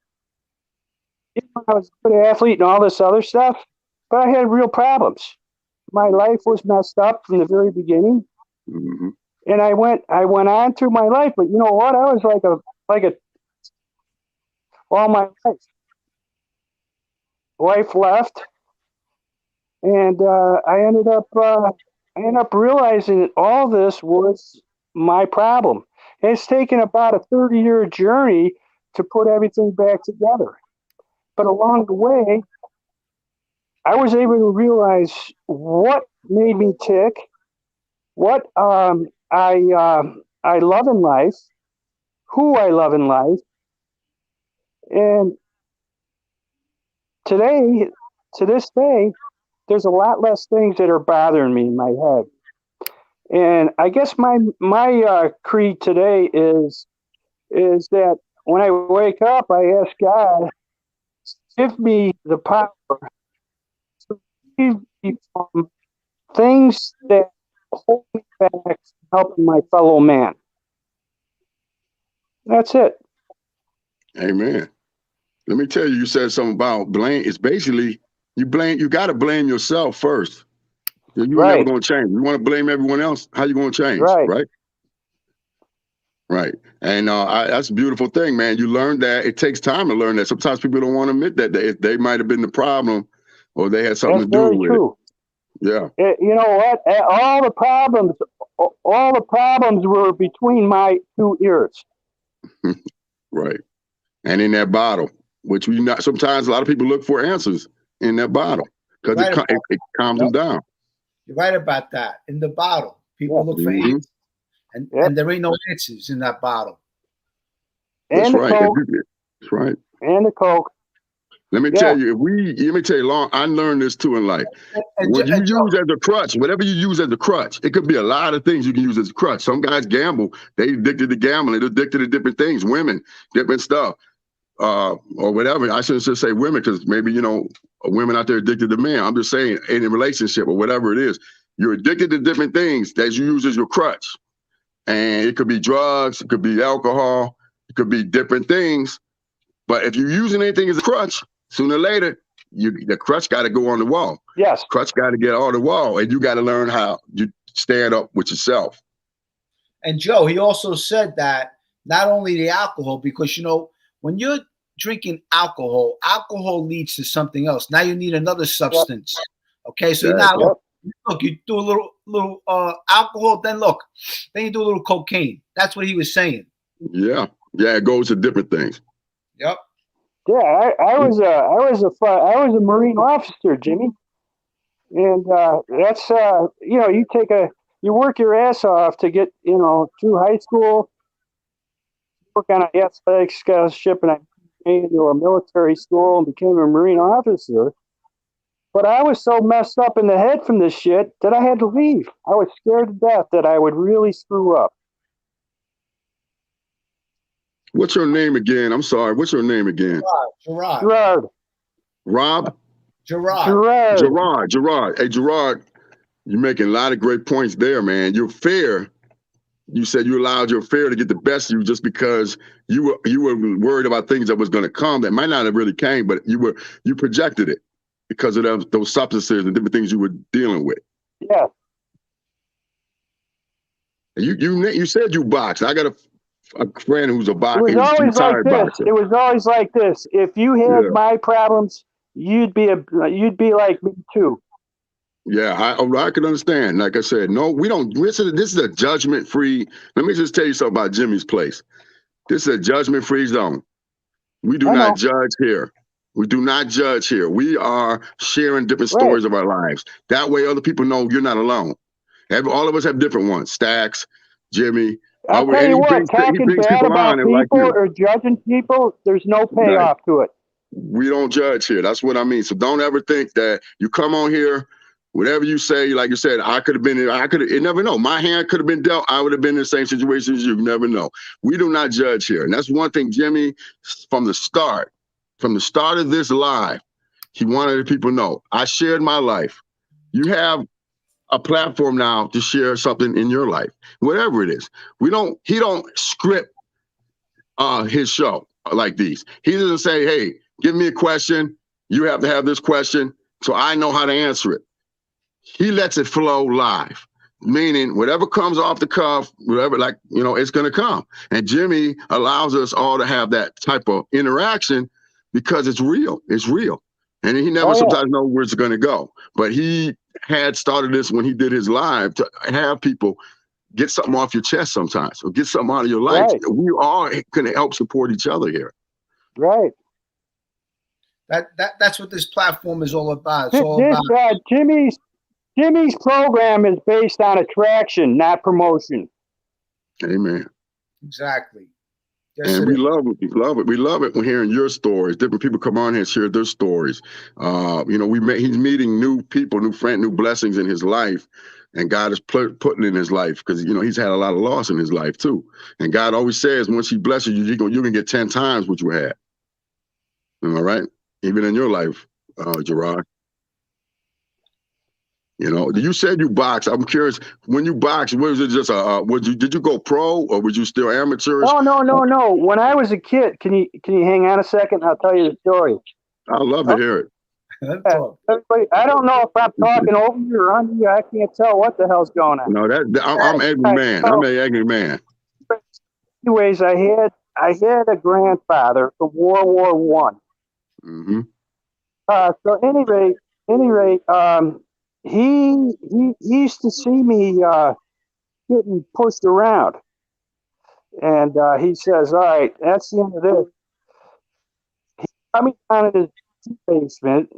I was a good athlete and all this other stuff, but I had real problems. My life was messed up from the very beginning. Mm-hmm. And I went on through my life, but you know what? I was like a all my life. Wife left, and I ended up realizing that all this was my problem. And it's taken about a 30-year journey to put everything back together. But along the way, I was able to realize what made me tick, what I love in life, who I love in life, and today, to this day, there's a lot less things that are bothering me in my head. And I guess my creed today is that when I wake up, I ask God, give me the power to from things that hold me back from helping my fellow man. That's it. Amen. Let me tell you, you said something about blame. It's basically you got to blame yourself first. You're never Right. going to change. You want to blame everyone else? How you going to change? Right. Right. Right. And that's a beautiful thing, man. You learn that. It takes time to learn that. Sometimes people don't want to admit that they might have been the problem or they had something That's to do very with true. it. Yeah. You know what? All the problems were between my two ears. Right. And in that bottle, which we not sometimes a lot of people look for answers in that bottle because Right it calms them down. You're right about that. In the bottle, people look for Mhm. answers, and there ain't no answers in that bottle. That's And the right. Coke. That's right. And the Coke. Let me tell you, Long, I learned this too in life. What you use as a crutch, whatever you use as a crutch, it could be a lot of things you can use as a crutch. Some guys gamble. They addicted to gambling. They're addicted to different things, women, different stuff, or whatever. I shouldn't just say women because maybe, women out there addicted to men. I'm just saying in a relationship or whatever it is, you're addicted to different things that you use as your crutch. And it could be drugs, it could be alcohol, it could be different things. But if you're using anything as a crutch, sooner or later, the crutch got to go on the wall. Yes. Crutch got to get on the wall, and you got to learn how you stand up with yourself. And Joe, he also said that not only the alcohol, because when you're drinking alcohol leads to something else. Now you need another substance. Yep. Okay, so look, you do a little alcohol, then you do a little cocaine. That's what he was saying. Yeah, it goes to different things. Yep. Yeah, I was a Marine officer, Jimmy, and that's you work your ass off to get through high school, work on an athletic scholarship, and I came to a military school and became a Marine officer. But I was so messed up in the head from this shit that I had to leave. I was scared to death that I would really screw up. What's your name again? I'm sorry. What's your name again? Gerard. Rob? Gerard. Gerard. Hey, Gerard, you're making a lot of great points there, man. Your fear, you said you allowed your fear to get the best of you just because you were worried about things that was going to come that might not have really came, but you projected it because of those substances and different things you were dealing with. Yeah. You said you boxed. I got a friend who's a boxer. It was always like this. It was always like this. If you had my problems, you'd be like me too. Yeah, I can understand. Like I said, no, we don't. This is a judgment-free. Let me just tell you something about Jimmy's place. This is a judgment-free zone. We do not judge here. We do not judge here. We are sharing different stories of our lives. That way, other people know you're not alone. All of us have different ones. Stacks, Jimmy. I'll tell you what, talking bad about people or judging people, there's no payoff to it. We don't judge here. That's what I mean. So don't ever think that you come on here, whatever you say, like you said, I could have been, you never know. My hand could have been dealt. I would have been in the same situation as you. You never know. We do not judge here. And that's one thing, Jimmy, from the start of this live, he wanted people to know, I shared my life. You have a platform now to share something in your life, whatever it is. He don't script his show like these. He doesn't say, hey, give me a question. You have to have this question so I know how to answer it. He lets it flow live, meaning whatever comes off the cuff, whatever, it's going to come. And Jimmy allows us all to have that type of interaction because it's real. It's real. And he never sometimes knows where it's going to go. But he had started this when he did his live to have people get something off your chest sometimes or get something out of your life. Right. We all can help support each other here. Right. That's what this platform is all about. It's all about Jimmy's program is based on attraction, not promotion. Amen. Exactly. Yes, and we love it. We love it. We love it when hearing your stories. Different people come on here and share their stories. He's meeting new people, new friends, new blessings in his life. And God is putting in his life because, he's had a lot of loss in his life too. And God always says, once he blesses you, you can get 10 times what you had. All right? Even in your life, Gerard. You know, you said you box. I'm curious. When you box, was it just did you go pro or was you still amateurish? No. When I was a kid, can you hang on a second? I'll tell you the story. I'd love to hear it. Let's talk. Everybody, I don't know if I'm talking over you or under you. I can't tell what the hell's going on. No, I'm angry man. I'm an angry man. Anyways, I had a grandfather from World War One. Mm-hmm. So any rate, he used to see me getting pushed around, and he says, "All right, that's the end of this." He got me down in his basement,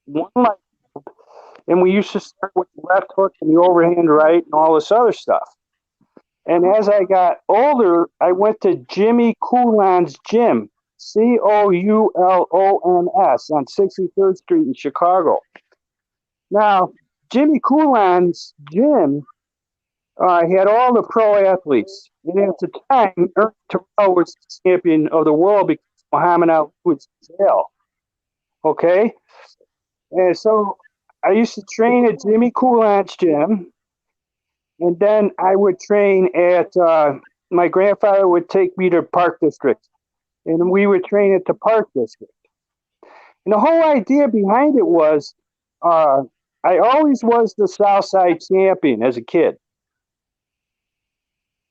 one light, and we used to start with the left hook and the overhand right and all this other stuff. And as I got older, I went to Jimmy Coulon's gym, Coulons, on 63rd Street in Chicago. Now, Jimmy Coulon's gym had all the pro athletes. And at the time, Ernie Terrell was the champion of the world because Muhammad Ali was in jail. Okay? And so I used to train at Jimmy Coulon's gym. And then I would train at, my grandfather would take me to Park District. And we would train at the Park District. And the whole idea behind it was, I always was the Southside champion as a kid.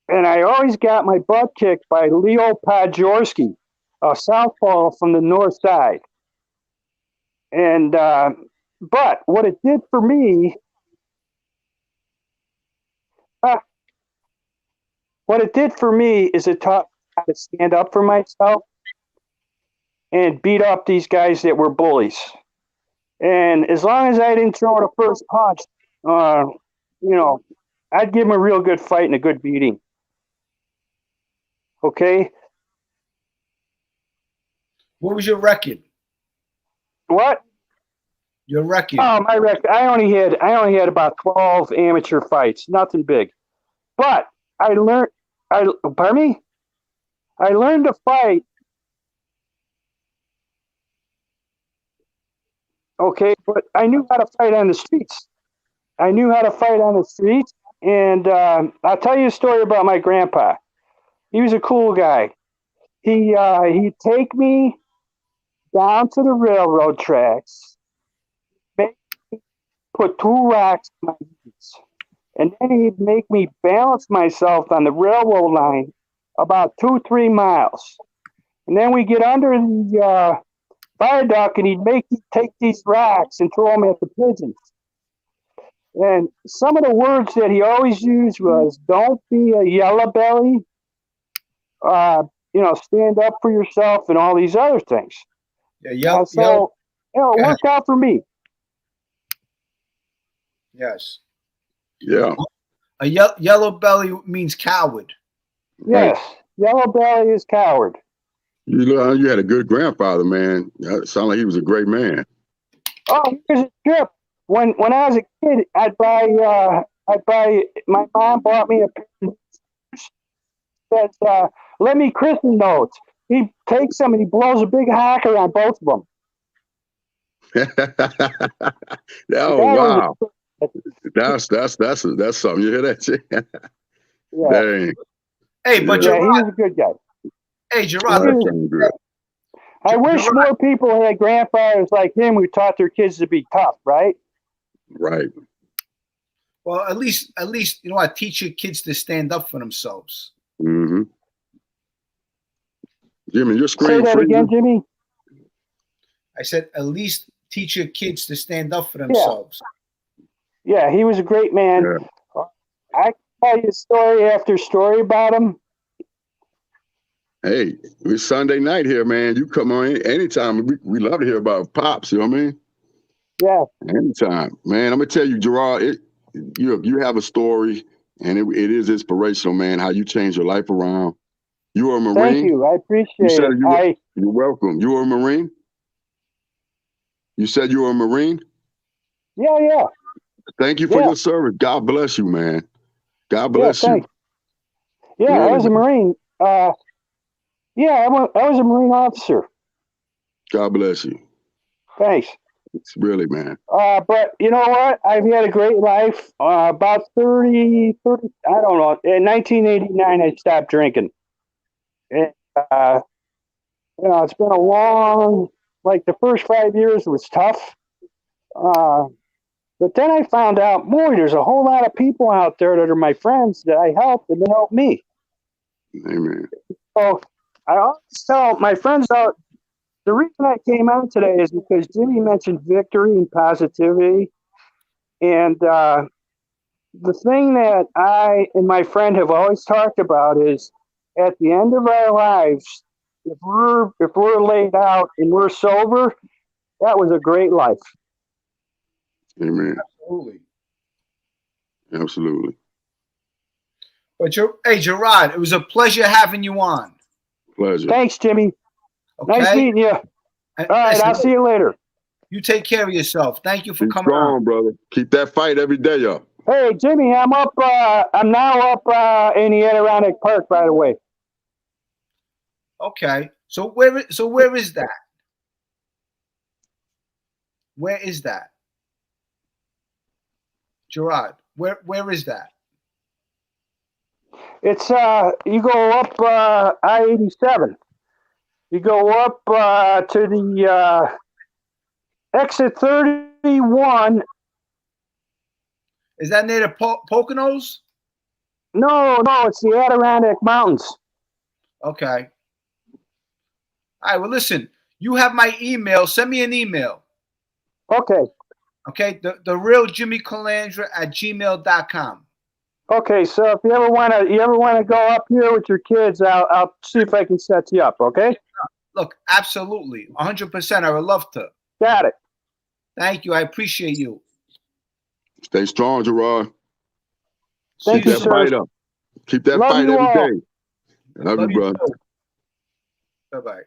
And I always got my butt kicked by Leo Podgorski, a southpaw from the north side. And, but what it did for me, is it taught me how to stand up for myself and beat up these guys that were bullies. And as long as I didn't throw the first punch, I'd give them a real good fight and a good beating. Okay? What was your record? What? Your record. Oh, my record. I only had about 12 amateur fights, nothing big. But I learned to fight. Okay, but I knew how to fight on the streets. And I'll tell you a story about my grandpa. He was a cool guy. He'd take me down to the railroad tracks, put 2 rocks in my knees, and then he'd make me balance myself on the railroad line about 2-3 miles. And then we get under the viaduct, and he'd make me take these rocks and throw them at the pigeons. And some of the words that he always used was, "Don't be a yellow belly," stand up for yourself, and all these other things. Yeah, it worked out for me. Yes. Yeah. A yellow belly means coward. Yes, yellow belly is coward. You had a good grandfather, man. It sounded like he was a great man. Oh, here's a trip. When I was a kid, I'd buy. My mom bought me a pair of shoes that let me christen those. He takes them and he blows a big hacker on both of them. Wow. That's something. You hear that? Yeah. Dang. Hey, but he Gerard, was a good guy. hey, Gerard, I wish more people had grandfathers like him who taught their kids to be tough, right? Right. well, at least, teach your kids to stand up for themselves. Mm-hmm. Jimmy, your Say screen that freezing? again, Jimmy. I said, at least teach your kids to stand up for themselves. Yeah, he was a great man. Yeah. I can tell you story after story about him. Hey, it's Sunday night here, man. You come on anytime. We love to hear about Pops, you know what I mean? Yeah. Anytime. Man, I'm going to tell you, Gerard, you have a story, and it is inspirational, man, how you changed your life around. You were a Marine? Thank you. I appreciate it. You're welcome. You were a Marine? You said you were a Marine? Yeah. Thank you for your service. God bless you, man. God bless you. Thanks. Yeah, I was a Marine. I was a Marine officer. God bless you. Thanks. It's really, man. But you know what? I've had a great life. About 30, I don't know. In 1989, I stopped drinking. And, it's been a long, like the first 5 years was tough. But then I found out, boy, there's a whole lot of people out there that are my friends that I help and they help me. Amen. So I always tell my friends out, the reason I came on today is because Jimmy mentioned victory and positivity. And the thing that I and my friend have always talked about is at the end of our lives, if we're laid out and we're sober, that was a great life. Amen. Absolutely. Absolutely. But hey, Gerard, it was a pleasure having you on. Pleasure. Thanks, Jimmy. Okay? Nice meeting you. All right, Listen, I'll see you later. You take care of yourself. Thank you for Keep coming strong, on. brother. Keep that fight every day up. Hey, Jimmy, I'm up. I'm now up in the Adirondack Park, by the way. Okay. So where is that? Where is that? Gerard, where is that? It's you go up I-87. You go up to the exit 31. Is that near the Poconos? No, it's the Adirondack Mountains. Okay. All right. Well, listen. You have my email. Send me an email. Okay. Okay. The real Jimmy Calandra at gmail.com. Okay. So if you ever want to go up here with your kids, I'll see if I can set you up. Okay. Look, absolutely, 100%. I would love to. Got it. Thank you. I appreciate you. Stay strong, Gerard. Thank Keep you, that sir. fight up. Keep that Love fight you every all. day. Love you, brother. Bye-bye.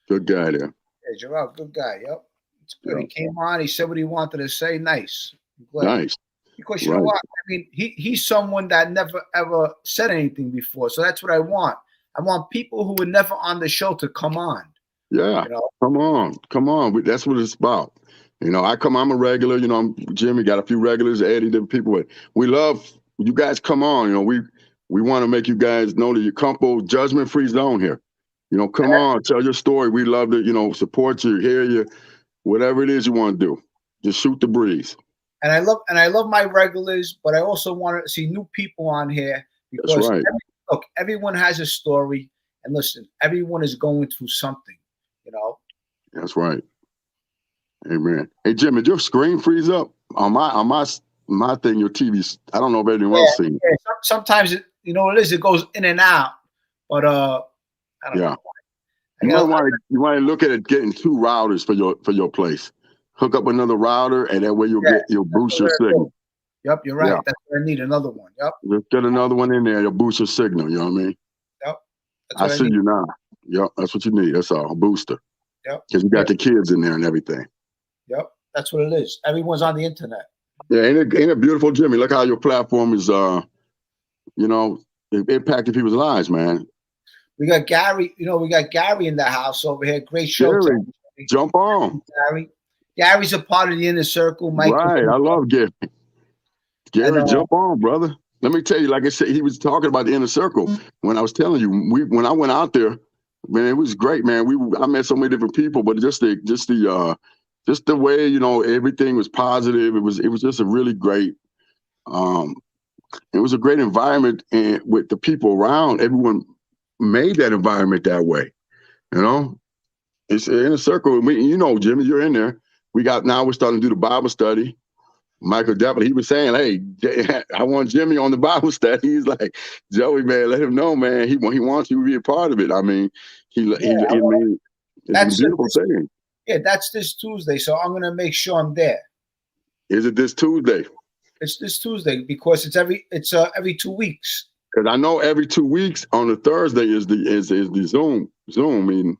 Good guy there. Hey, Gerard, good guy. Yep. It's good. Yeah. He came on. He said what he wanted to say. Nice. I'm glad. Nice. Because you know what? I mean, he's someone that never, ever said anything before. So that's what I want. I want people who were never on the show to come on. Yeah. You know? Come on. That's what it's about. I'm a regular. I'm Jimmy, got a few regulars, Eddie, different people. But we love you guys. Come on. We want to make you guys know that you're comfortable, judgment-free zone here. Come on, tell your story. We love to, support you, hear you, whatever it is you want to do. Just shoot the breeze. And I love my regulars, but I also want to see new people on here because That's right. everyone has a story, and listen, everyone is going through something, That's right. Amen. Hey Jim, did your screen freeze up on my thing? Your TV. I don't know if anyone else seen it. Yeah. Sometimes it goes in and out, but I don't know. You want to look at it getting 2 routers for your place. Hook up another router, and that way you'll boost your signal. Yep, you're right. Yeah. That's what I need, another one. Yep. Just get another one in there. You'll boost your signal. You know what I mean? Yep. I see you now. Yep, that's what you need. That's all. A booster. Yep. Because you got the kids in there and everything. Yep. That's what it is. Everyone's on the internet. Yeah, ain't it beautiful, Jimmy? Look how your platform is impacting people's lives, man. We got Gary, we got Gary in the house over here. Great show. Gary, jump on. Gary's a part of the inner circle. Michael, right, I love Gary. Gary, jump on, brother. Let me tell you, like I said, he was talking about the inner circle. When I was telling you, when I went out there, man, it was great, man. I met so many different people, but just the way, everything was positive. It was just a really great, it was a great environment, and with the people around, everyone made that environment that way. It's in a circle. Jimmy, you're in there. Now we're starting to do the Bible study. Michael Deppel, he was saying, hey, I want Jimmy on the Bible study. He's like, Joey, man, let him know, man. He wants you to be a part of it. I mean, it's a beautiful thing. Yeah, that's this Tuesday, so I'm going to make sure I'm there. Is it this Tuesday? It's this Tuesday because it's every 2 weeks. Because I know every 2 weeks on the Thursday is the Zoom meeting.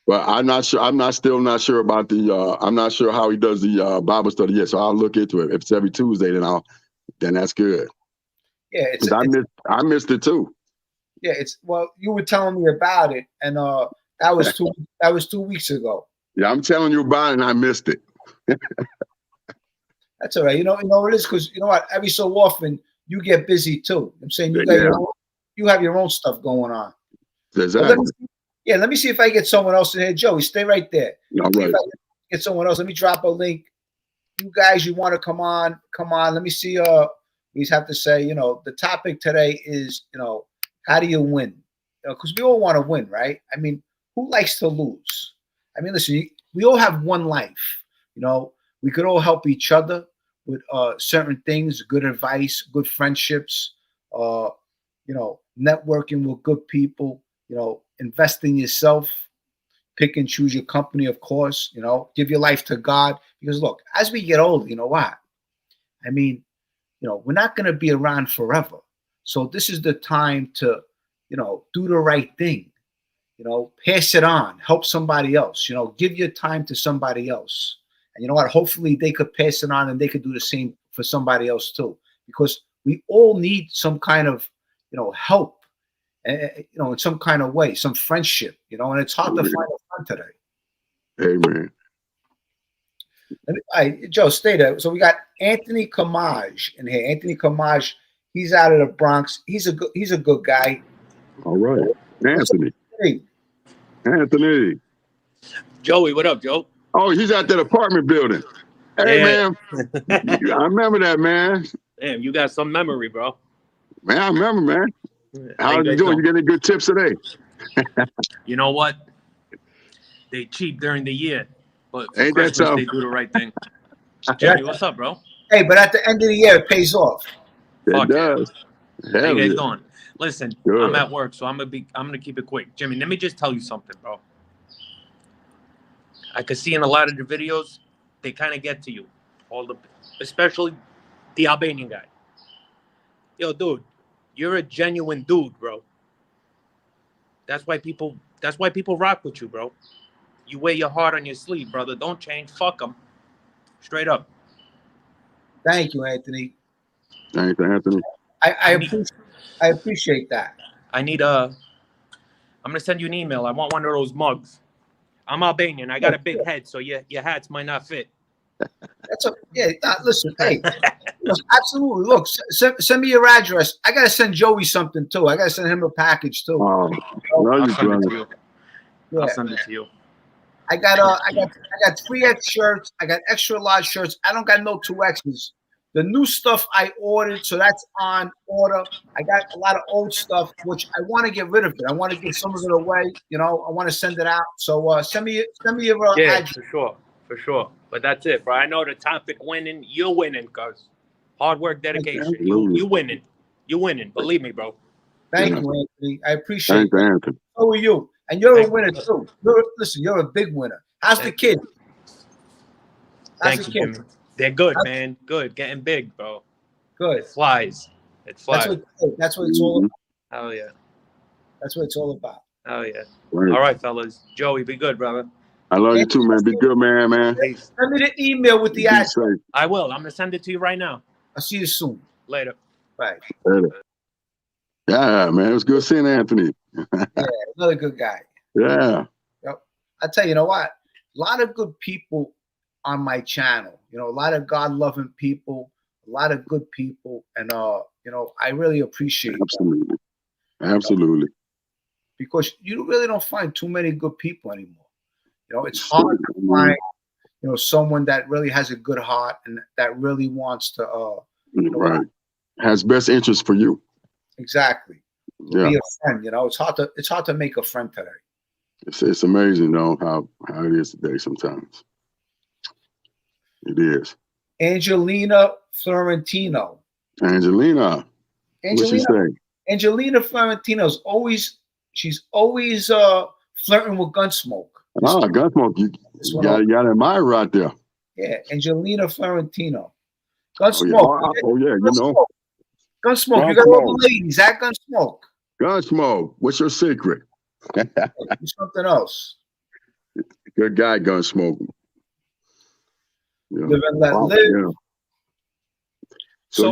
But I'm not sure. I'm still not sure about the. I'm not sure how he does the Bible study yet. So I'll look into it. If it's every Tuesday, then that's good. Yeah, I missed it too. Yeah, you were telling me about it, and that was 2 weeks ago. Yeah, I'm telling you about it, and I missed it. That's all right. You know what it is, because you know what? Every so often you get busy too. I'm saying you got Yeah. you have your own stuff going on. Exactly. Well, let me see if I get someone else in here. Joey, stay right there. All See if right. I get someone else. Let me drop a link. You guys, you want to come on? Come on. Let me see. We just have to say, the topic today is, how do you win? Because we all want to win, right? I mean, who likes to lose? I mean, listen, we all have one life. We could all help each other with certain things, good advice, good friendships, networking with good people, invest in yourself, pick and choose your company, of course, give your life to God. Because look, as we get older, you know what? I mean, we're not going to be around forever. So this is the time to, do the right thing, pass it on, help somebody else, give your time to somebody else. And you know what? Hopefully they could pass it on and they could do the same for somebody else too, because we all need some kind of, help, in some kind of way, some friendship, and it's hard to find a friend today. Amen. All right, Joe, stay there. So we got Anthony Kamaj in here. Anthony Kamaj, he's out of the Bronx. He's a good guy. All right. Anthony. Anthony. Joey, what up, Joe? Oh, he's at that apartment building. Hey, man. I remember that, man. Damn, you got some memory, bro. Man, I remember, man. How you doing? You getting good tips today? You know what? They cheap during the year, but for Ain't that Christmas so? they do the right thing. Jimmy, what's up, bro? Hey, but at the end of the year, it pays off. It does. How you guys yeah. doing? Listen, Good. I'm at work, so I'm gonna keep it quick. Jimmy, let me just tell you something, bro. I could see in a lot of the videos, they kind of get to you, especially the Albanian guy. Yo, dude, you're a genuine dude, bro. That's why people rock with you, bro. You wear your heart on your sleeve, brother. Don't change. Fuck them. Straight up. Thank you, Anthony. Thanks, Anthony. I appreciate that. I'm gonna send you an email. I want one of those mugs. I'm Albanian. I got a big head, so your hats might not fit. Listen, hey, absolutely. Look, send me your address. I gotta send Joey something too. I gotta send him a package too. Oh, I'll send it to you. Yeah. I'll send it to you. I got 3X shirts. I got extra large shirts. I don't got no 2Xs. The new stuff I ordered, so that's on order. I got a lot of old stuff, which I want to get rid of it. I want to give some of it away. I want to send it out. So send me your address. For sure. But that's it, bro. I know the topic winning. You're winning, cuz hard work, dedication. You winning. You winning. Believe me, bro. Thank you, Anthony. I appreciate it. Anthony. So are you. And you're a winner too. You're a big winner. How's the kid? Thank you, Jimmy. They're good, man. Good. Getting big, bro. Good. It flies. That's what it's all about. Oh, yeah. That's what it's all about. Oh, yeah. All right, fellas. Joey, be good, brother. I love you too, man. Be good, man. Send me the email with the address. I will. I'm going to send it to you right now. I'll see you soon. Later. Bye. Later. Yeah, man. It was good seeing Anthony. Yeah, another good guy. Yeah. Yep. I tell you know what? A lot of good people on my channel. A lot of God-loving people, a lot of good people, and I really appreciate that. Absolutely. Because you really don't find too many good people anymore. It's hard to find, someone that really has a good heart and that really wants to right. Has best interest for you. Exactly. Yeah. Be a friend, it's hard to make a friend today. It's amazing though how it is today sometimes. It is. Angelina Florentino. Angelina. What's she saying? Angelina Florentino's she's always flirting with Gunsmoke. Gunsmoke. You got admire right there. Yeah, Angelina Florentino. Gunsmoke. Oh yeah, Gunsmoke. You got all the ladies at Gunsmoke. Gunsmoke. What's your secret? Something else. Good guy, Gunsmoke. Yeah. Live and let live. Yeah. So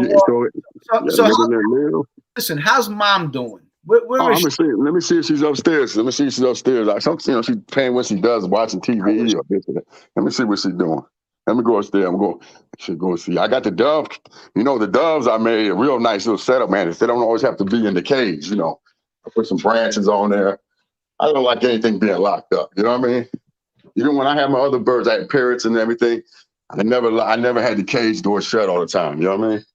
listen, how's mom doing? Where is she? Let me see if she's upstairs. She's paying when she does, watching TV or this or that. Let me see what she's doing. Let me go upstairs. I'm going. I should go see. I got the dove. You know, the doves I made a real nice little setup, man. They don't always have to be in the cage. You know, I put some branches on there. I don't like anything being locked up. You know what I mean? Even when I had my other birds, I had parrots and everything. I never had the cage door shut all the time. You know what I mean?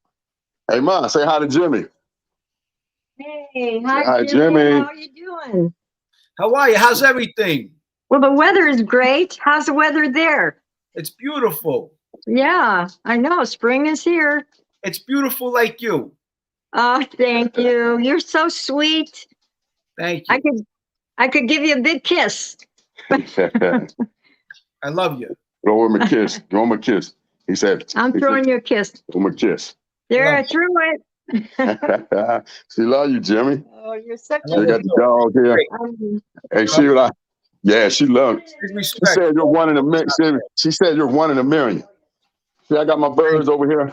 Hey, Ma, say hi to Jimmy. Hey, Hi, Jimmy. Jimmy. How are you doing? How are you? How's everything? Well, the weather is great. How's the weather there? It's beautiful. Yeah, I know. Spring is here. It's beautiful like you. Oh, thank you. You're so sweet. Thank you. I could give you a big kiss. I love you. Throw him a kiss. Throw him a kiss. He said. I'm throwing you a kiss. Throw him a kiss. There, I threw it. She love you, Jimmy. Oh, you're such They got the dog here. Hey, she was like, yeah, she loved it. She said you're one in a million. She said you're one in a million. See, I got my birds over here.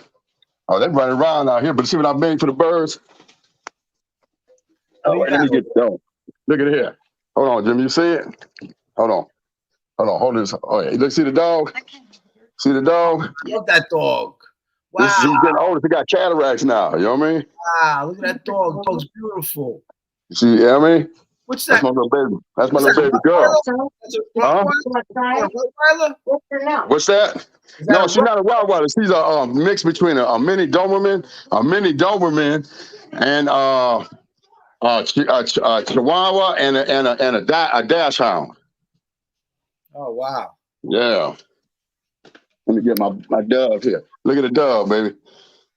Oh, they're running around out here, but see what I made for the birds? Oh, wait, let me get the dog. Look at it here. Hold on, Jimmy. You see it? Hold on. Hold this. Oh, yeah. Look, see the dog? See the dog? Love that dog. Wow. He's getting older. He got cataracts now. You know what I mean? Wow, look at that dog. The dog's beautiful. You see, you know what I mean? What's that? That's my little baby. That's my little baby girl. Huh? What's that? No, she's not a Rottweiler. She's a mix between a mini Doberman, and Chihuahua and a dash hound. Oh wow! Yeah. Let me get my dove here. Look at the dove, baby.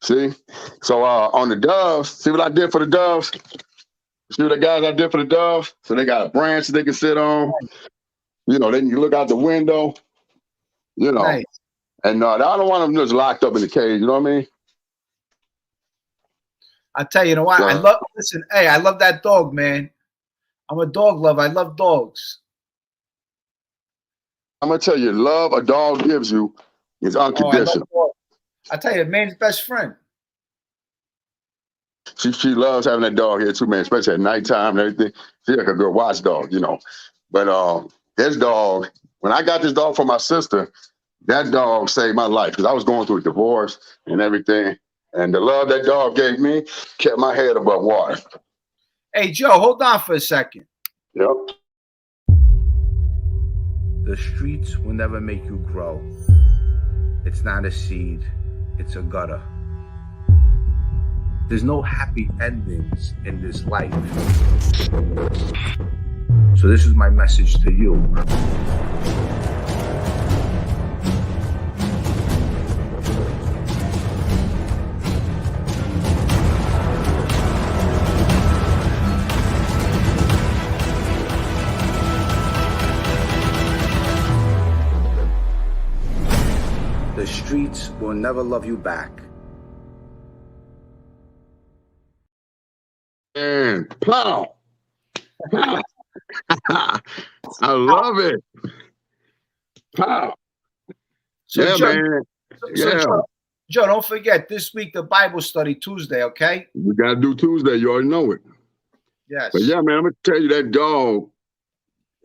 See? So on the doves, see what I did for the doves? See what the guys I did for the doves? So they got a branch they can sit on. You know, they can look out the window. You know. Nice. And I don't want them just locked up in the cage. You know what I mean? I tell you, what? Listen, hey, I love that dog, man. I'm a dog lover. I love dogs. I'm gonna tell you, love a dog gives you is unconditional. I tell you, man's best friend. She loves having that dog here too, man, especially at nighttime and everything. She's like a good watchdog, you know. But this dog, when I got this dog for my sister, that dog saved my life because I was going through a divorce and everything. And the love that dog gave me kept my head above water. Hey, Joe, hold on for a second. Yep. The streets will never make you grow. It's not a seed, it's a gutter. There's no happy endings in this life. So this is my message to you. The streets will never love you back. And pow! Pow! I love it. Pow! So yeah, Joe, man. Joe, don't forget this week the Bible study Tuesday, okay? We gotta do Tuesday. You already know it. Yes. But yeah, man, I'm gonna tell you that dog.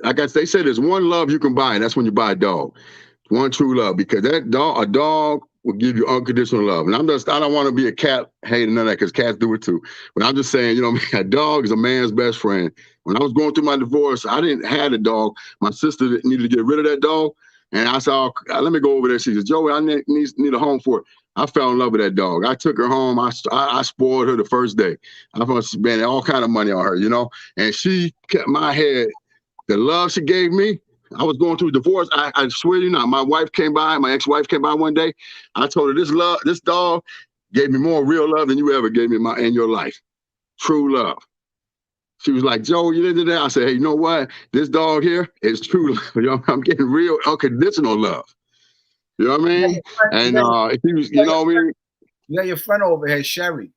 Like they say, there's one love you can buy, and that's when you buy a dog. One true love, because a dog will give you unconditional love. And I don't want to be a cat hater, none of that, because cats do it too. But I'm just saying, a dog is a man's best friend. When I was going through my divorce, I didn't have a dog. My sister needed to get rid of that dog. And I said, let me go over there. She said, Joey, I need a home for it. I fell in love with that dog. I took her home. I spoiled her the first day. I spent all kind of money on her, and she kept my head. The love she gave me, I was going through a divorce. I swear to you not. My ex-wife came by one day. I told her, this dog gave me more real love than you ever gave me in your life. True love. She was like, Joe, you did that. I said, hey, you know what? This dog here is true love. I'm getting real unconditional love. You know what I mean? If he was, you know what I mean? You got your friend over here, Sherry.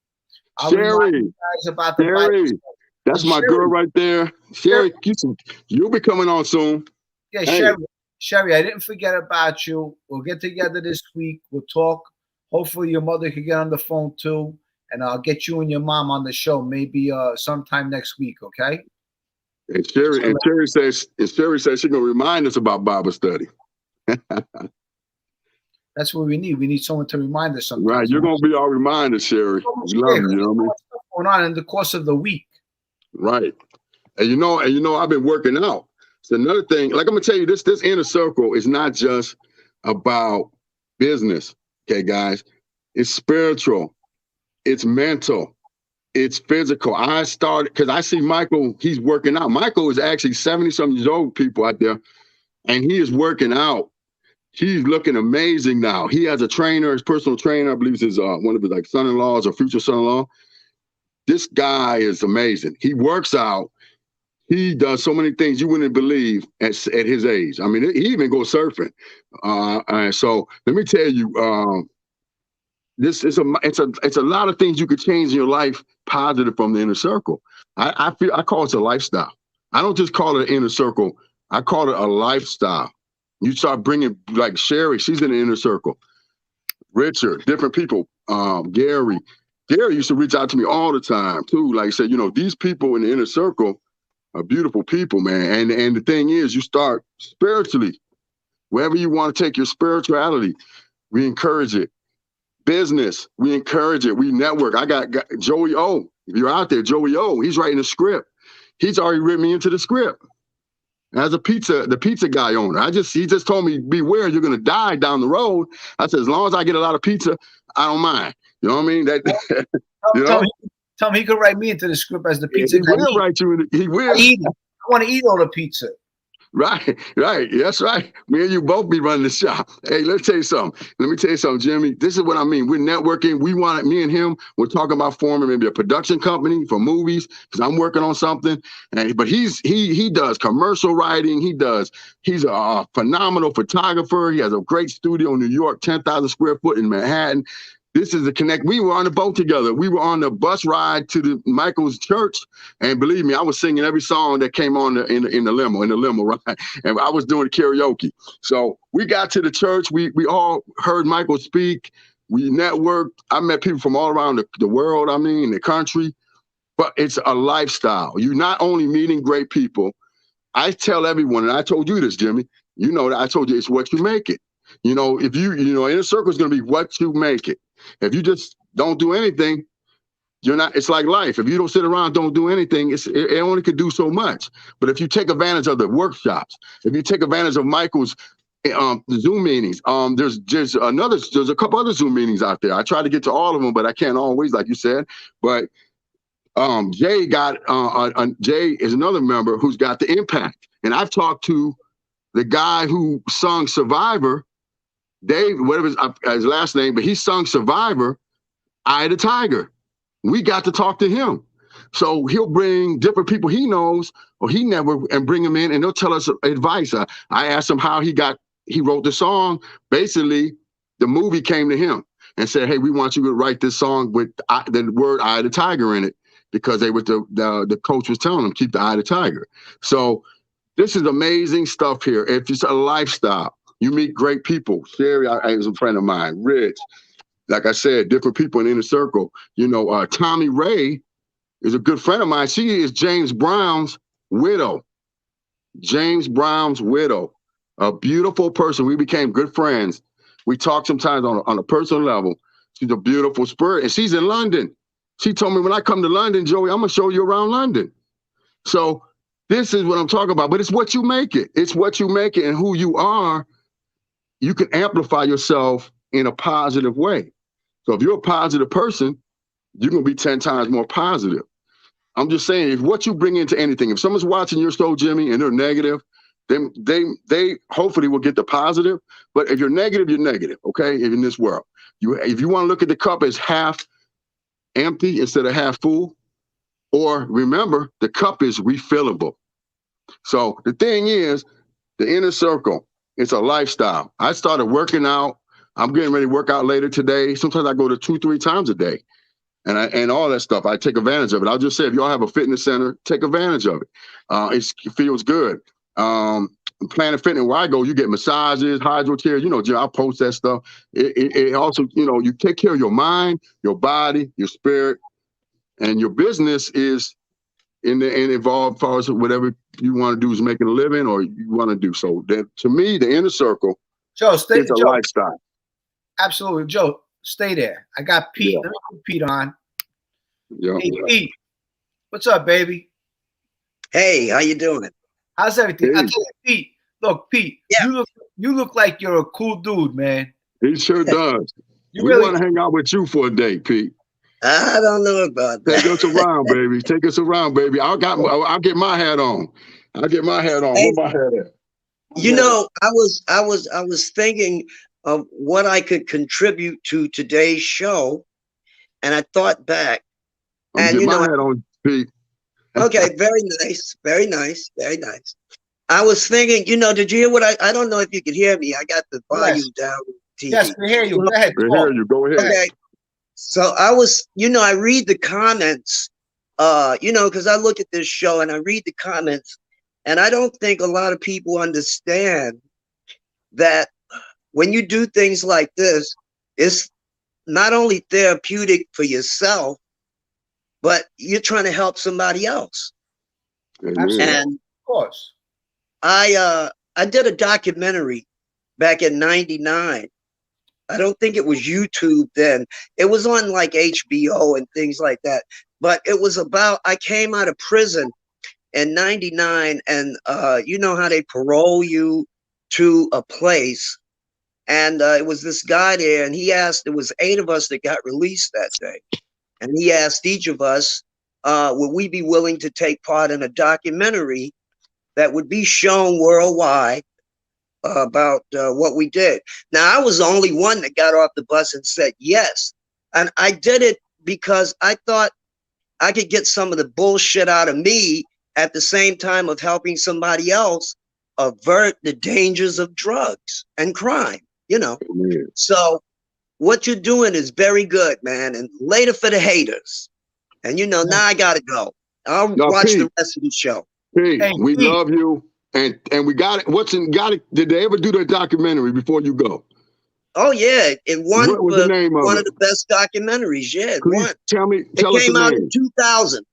Sherry. About the Bible. That's my girl right there. Sherry, you'll be coming on soon. Yeah, hey. Sherry, I didn't forget about you. We'll get together this week. We'll talk. Hopefully your mother can get on the phone too. And I'll get you and your mom on the show maybe sometime next week, okay? And Sherry says she's gonna remind us about Bible study. That's what we need. We need someone to remind us sometimes. Right, you're gonna be our reminder, Sherry. We love you. You know what I mean? Stuff going on in the course of the week. Right, and you know, I've been working out. It's another thing. Like I'm gonna tell you, this inner circle is not just about business. Okay, guys, it's spiritual, it's mental, it's physical. I started because I see Michael. He's working out. Michael is actually 70-something years old, people out there, and he is working out. He's looking amazing now. He has a trainer, his personal trainer, I believe is one of his like son-in-laws or future son-in-law. This guy is amazing. He works out. He does so many things you wouldn't believe at his age. I mean, he even goes surfing. And so let me tell you, this is it's a lot of things you could change in your life positive from the inner circle. I call it a lifestyle. I don't just call it an inner circle. I call it a lifestyle. You start bringing, like Sherry, she's in the inner circle. Richard, different people. Gary used to reach out to me all the time too. Like I said, these people in the inner circle are beautiful people, man. And the thing is, you start spiritually, wherever you want to take your spirituality, we encourage it. Business, we encourage it. We network. I got Joey O. If you're out there, Joey O, he's writing a script. He's already written me into the script. As the pizza guy owner, he just told me, beware, you're gonna die down the road. I said, as long as I get a lot of pizza, I don't mind. You know what I mean? Tell him he could write me into the script as the pizza guy. He will write you in. He will. I want to eat all the pizza. Right. That's right. Me and you both be running the shop. Hey, let me tell you something, Jimmy. This is what I mean. We're networking. Me and him, we're talking about forming maybe a production company for movies because I'm working on something. But he does commercial writing. He's a phenomenal photographer. He has a great studio in New York, 10,000 square foot in Manhattan. This is the connect. We were on the boat together. We were on the bus ride to Michael's church, and believe me, I was singing every song that came on in the limo ride, and I was doing karaoke. So we got to the church. We all heard Michael speak. We networked. I met people from all around the world. I mean, the country. But it's a lifestyle. You're not only meeting great people. I tell everyone, and I told you this, Jimmy. You know that I told you it's what you make it. If inner circle is going to be what you make it. If you just don't do anything, you're not. It's like life. If you don't sit around, don't do anything, it only could do so much. But if you take advantage of the workshops, if you take advantage of Michael's Zoom meetings, there's a couple other Zoom meetings out there. I try to get to all of them, but I can't always, like you said. But Jay is another member who's got the impact, and I've talked to the guy who sung Survivor. Dave, whatever his last name, but he sung Survivor, Eye of the Tiger. We got to talk to him. So he'll bring different people he knows or he never and bring them in and they'll tell us advice. I asked him how he wrote the song. Basically, the movie came to him and said, hey, we want you to write this song with the word Eye of the Tiger in it because the coach was telling him, keep the Eye of the Tiger. So this is amazing stuff here. It's just a lifestyle. You meet great people. Sherry is a friend of mine. Rich, like I said, different people in the inner circle. Tommy Ray is a good friend of mine. She is James Brown's widow. James Brown's widow. A beautiful person. We became good friends. We talk sometimes on a personal level. She's a beautiful spirit. And she's in London. She told me, when I come to London, Joey, I'm going to show you around London. So this is what I'm talking about. But it's what you make it. It's what you make it and who you are. You can amplify yourself in a positive way. So if you're a positive person, you're going to be 10 times more positive. I'm just saying, if what you bring into anything, if someone's watching your show, Jimmy, and they're negative, then they hopefully will get the positive. But if you're negative, okay, in this world. If you want to look at the cup as half empty instead of half full, or remember, the cup is refillable. So the thing is, the inner circle, it's a lifestyle. I started working out. I'm getting ready to work out later today. Sometimes I go to 2-3 times a day and all that stuff. I take advantage of it. I'll just say, if y'all have a fitness center, take advantage of it. It feels good. Planet Fitness, where I go, you get massages, hydro chairs, I'll post that stuff. It also, you take care of your mind, your body, your spirit, and your business is involved as far as whatever you want to do is making a living or you want to do. So that, to me, the inner circle is a lifestyle. Absolutely. Joe, stay there. I got Pete. Yeah. Let me put Pete on. Yeah. Hey, Pete. What's up, baby? Hey, how you doing? How's everything? Hey. I tell you, Pete. Look, Pete. Yeah. You look like you're a cool dude, man. He sure does. You We really want to hang out with you for a day, Pete. I don't know about that. Take us around, baby. Take us around, baby. I'll get my hat on. I'll get my hat on. Hey, Where my hat at? you know, I was thinking of what I could contribute to today's show, and I thought back, I'm and get you my know, hat on, Pete. okay, very nice, very nice, very nice. I was thinking, you know, did you hear what I don't know if you could hear me. I got the volume down on TV. Yes, we hear you. Go ahead. We hear you. Go ahead. Okay. So I was, you know, I read the comments, you know, because I look at this show and I read the comments, and I don't think a lot of people understand that when you do things like this, it's not only therapeutic for yourself, but you're trying to help somebody else. Absolutely. And of course. I did a documentary back in '99. I don't think it was YouTube then. It was on like HBO and things like that. But it was about, I came out of prison in '99, and you know how they parole you to a place. And it was this guy there, and he asked, there was 8 of us that got released that day. And he asked each of us, would we be willing to take part in a documentary that would be shown worldwide about what we did. Now, I was the only one that got off the bus and said yes. And I did it because I thought I could get some of the bullshit out of me at the same time of helping somebody else avert the dangers of drugs and crime, you know. So what you're doing is very good, man. And later for the haters. And, you know, now I got to go. I'll watch Pete, the rest of the show. Pete, we love you. And we got it. Did they ever do that documentary before you go? Oh yeah, it won What was the name of one it? of the best documentaries. Yeah, it Please won. tell us It came the out name. in 2000.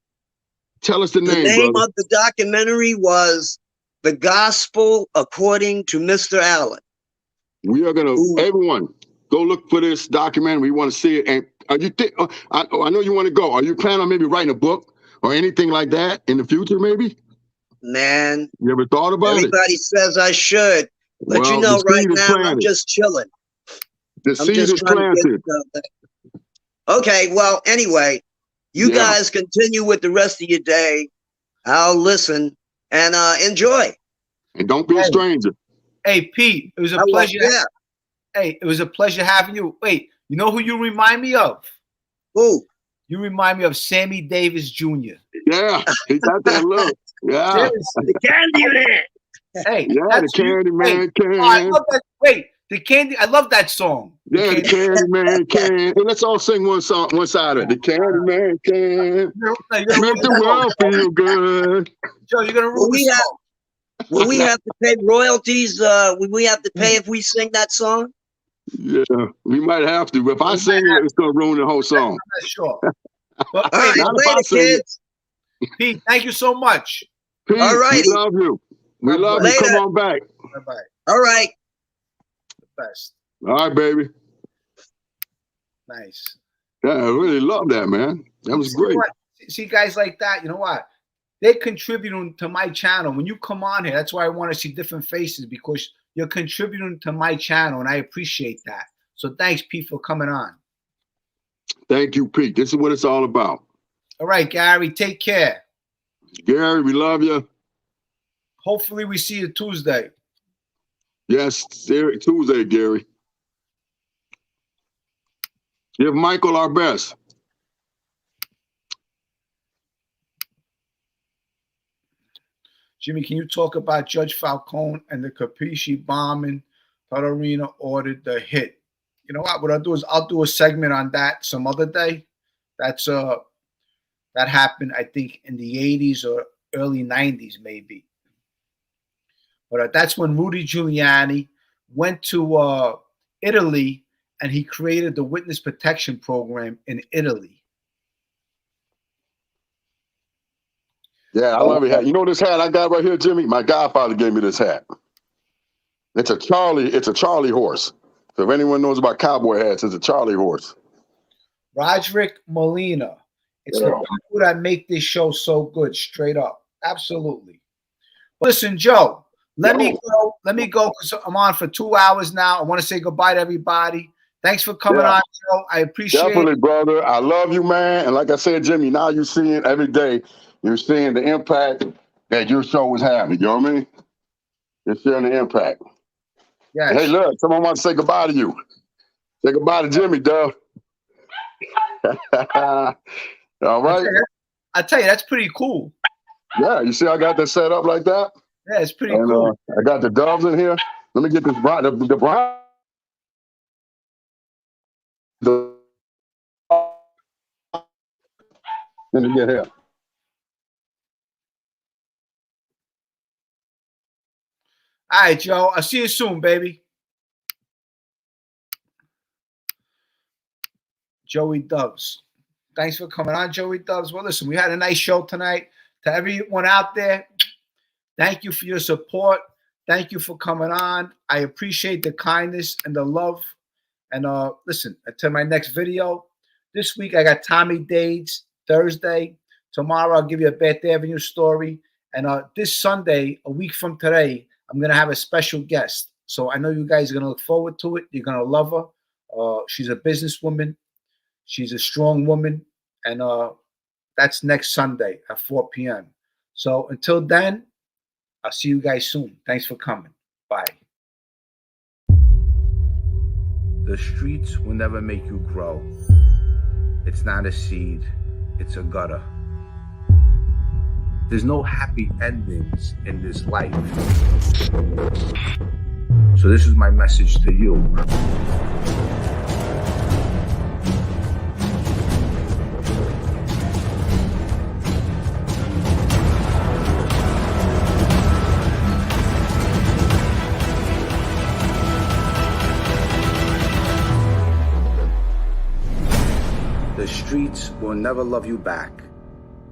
Tell us the The name, name brother. of the documentary was The Gospel According to Mr. Allen. We are gonna everyone go look for this documentary. We want to see it. And are you think? I know you want to go. Are you planning on maybe writing a book or anything like that in the future? Maybe. Man, you ever thought about everybody says I should, but Well, you know, the right seed is now I'm planted. just chilling. The I'm seed just is trying to planted. get okay. Well, anyway, you Yeah. guys continue with the rest of your day. I'll listen and enjoy. And don't be a stranger. Hey, Pete, it was a I will, pleasure. yeah. Hey, it was a pleasure having you. Wait, you know who you remind me of? Who? You remind me of Sammy Davis Jr. Yeah, he got that look. Yeah. Seriously. The candy man. Hey, Yeah, that's the candy man hey, can. oh, I love that. Wait, the candy. I love that song. Yeah, the candy man can. Hey, let's all sing one song, one side of it. The candy man can make the world feel good. Joe, you're gonna rule the song. Will we have to pay royalties? Will we have to pay if we sing that song? Yeah, we might have to. But if I sing it, it's gonna ruin the whole song. I'm not sure. But, All right, Not if I later, sing it. kids. Pete, thank you so much. Pete, All righty. we love you. We love you. Later. Come on back. Bye-bye. All right. The best. All right, baby. Nice. Yeah, I really love that, man. That was great. See guys like that, you know what? They're contributing to my channel. When you come on here, that's why I want to see different faces, because you're contributing to my channel, and I appreciate that. So thanks, Pete, for coming on. Thank you, Pete. This is what it's all about. All right, Gary, take care. Gary, we love you. Hopefully we see you Tuesday. Yes, Tuesday, Gary. Give Michael our best. Jimmy, can you talk about Judge Falcone and the Capisci bombing? Tatarina ordered the hit. You know what? What I'll do is I'll do a segment on that some other day. That's that happened, I think, in the 80s or early 90s, maybe. But that's when Rudy Giuliani went to Italy, and he created the witness protection program in Italy. Yeah, I love your hat. You know this hat I got right here, Jimmy? My godfather gave me this hat. It's a Charlie horse. So if anyone knows about cowboy hats, it's a Charlie horse. Roderick Molina. It's the people that make this show so good, straight up. Absolutely. Listen, Joe, let me go. Let me go because I'm on for 2 hours now. I want to say goodbye to everybody. Thanks for coming on, Joe. I appreciate Definitely, it. brother. I love you, man. And like I said, Jimmy, now you're seeing every day, you're seeing the impact that your show is having. You know what I mean? You're sharing the impact. Yes. Hey, look, someone wants to say goodbye to you. Say goodbye to Jimmy, Dove. All right. I tell you, that's pretty cool. Yeah, you see I got this set up like that? Yeah, it's pretty cool. I got the doves in here. Let me get this bride. The bride. Let me get here. All right, Joe. I'll see you soon, baby. Joey Dubs. Thanks for coming on, Joey Dubs. Well, listen, we had a nice show tonight. To everyone out there, thank you for your support. Thank you for coming on. I appreciate the kindness and the love. And listen, until my next video. This week, I got Tommy Dades, Thursday. Tomorrow, I'll give you a Birthday Avenue story. And this Sunday, a week from today, I'm going to have a special guest. So I know you guys are going to look forward to it. You're going to love her. She's a businesswoman. She's a strong woman. And that's next Sunday at 4 p.m. So until then, I'll see you guys soon. Thanks for coming. Bye. The streets will never make you grow. It's not a seed, it's a gutter. There's no happy endings in this life. So this is my message to you. The streets will never love you back.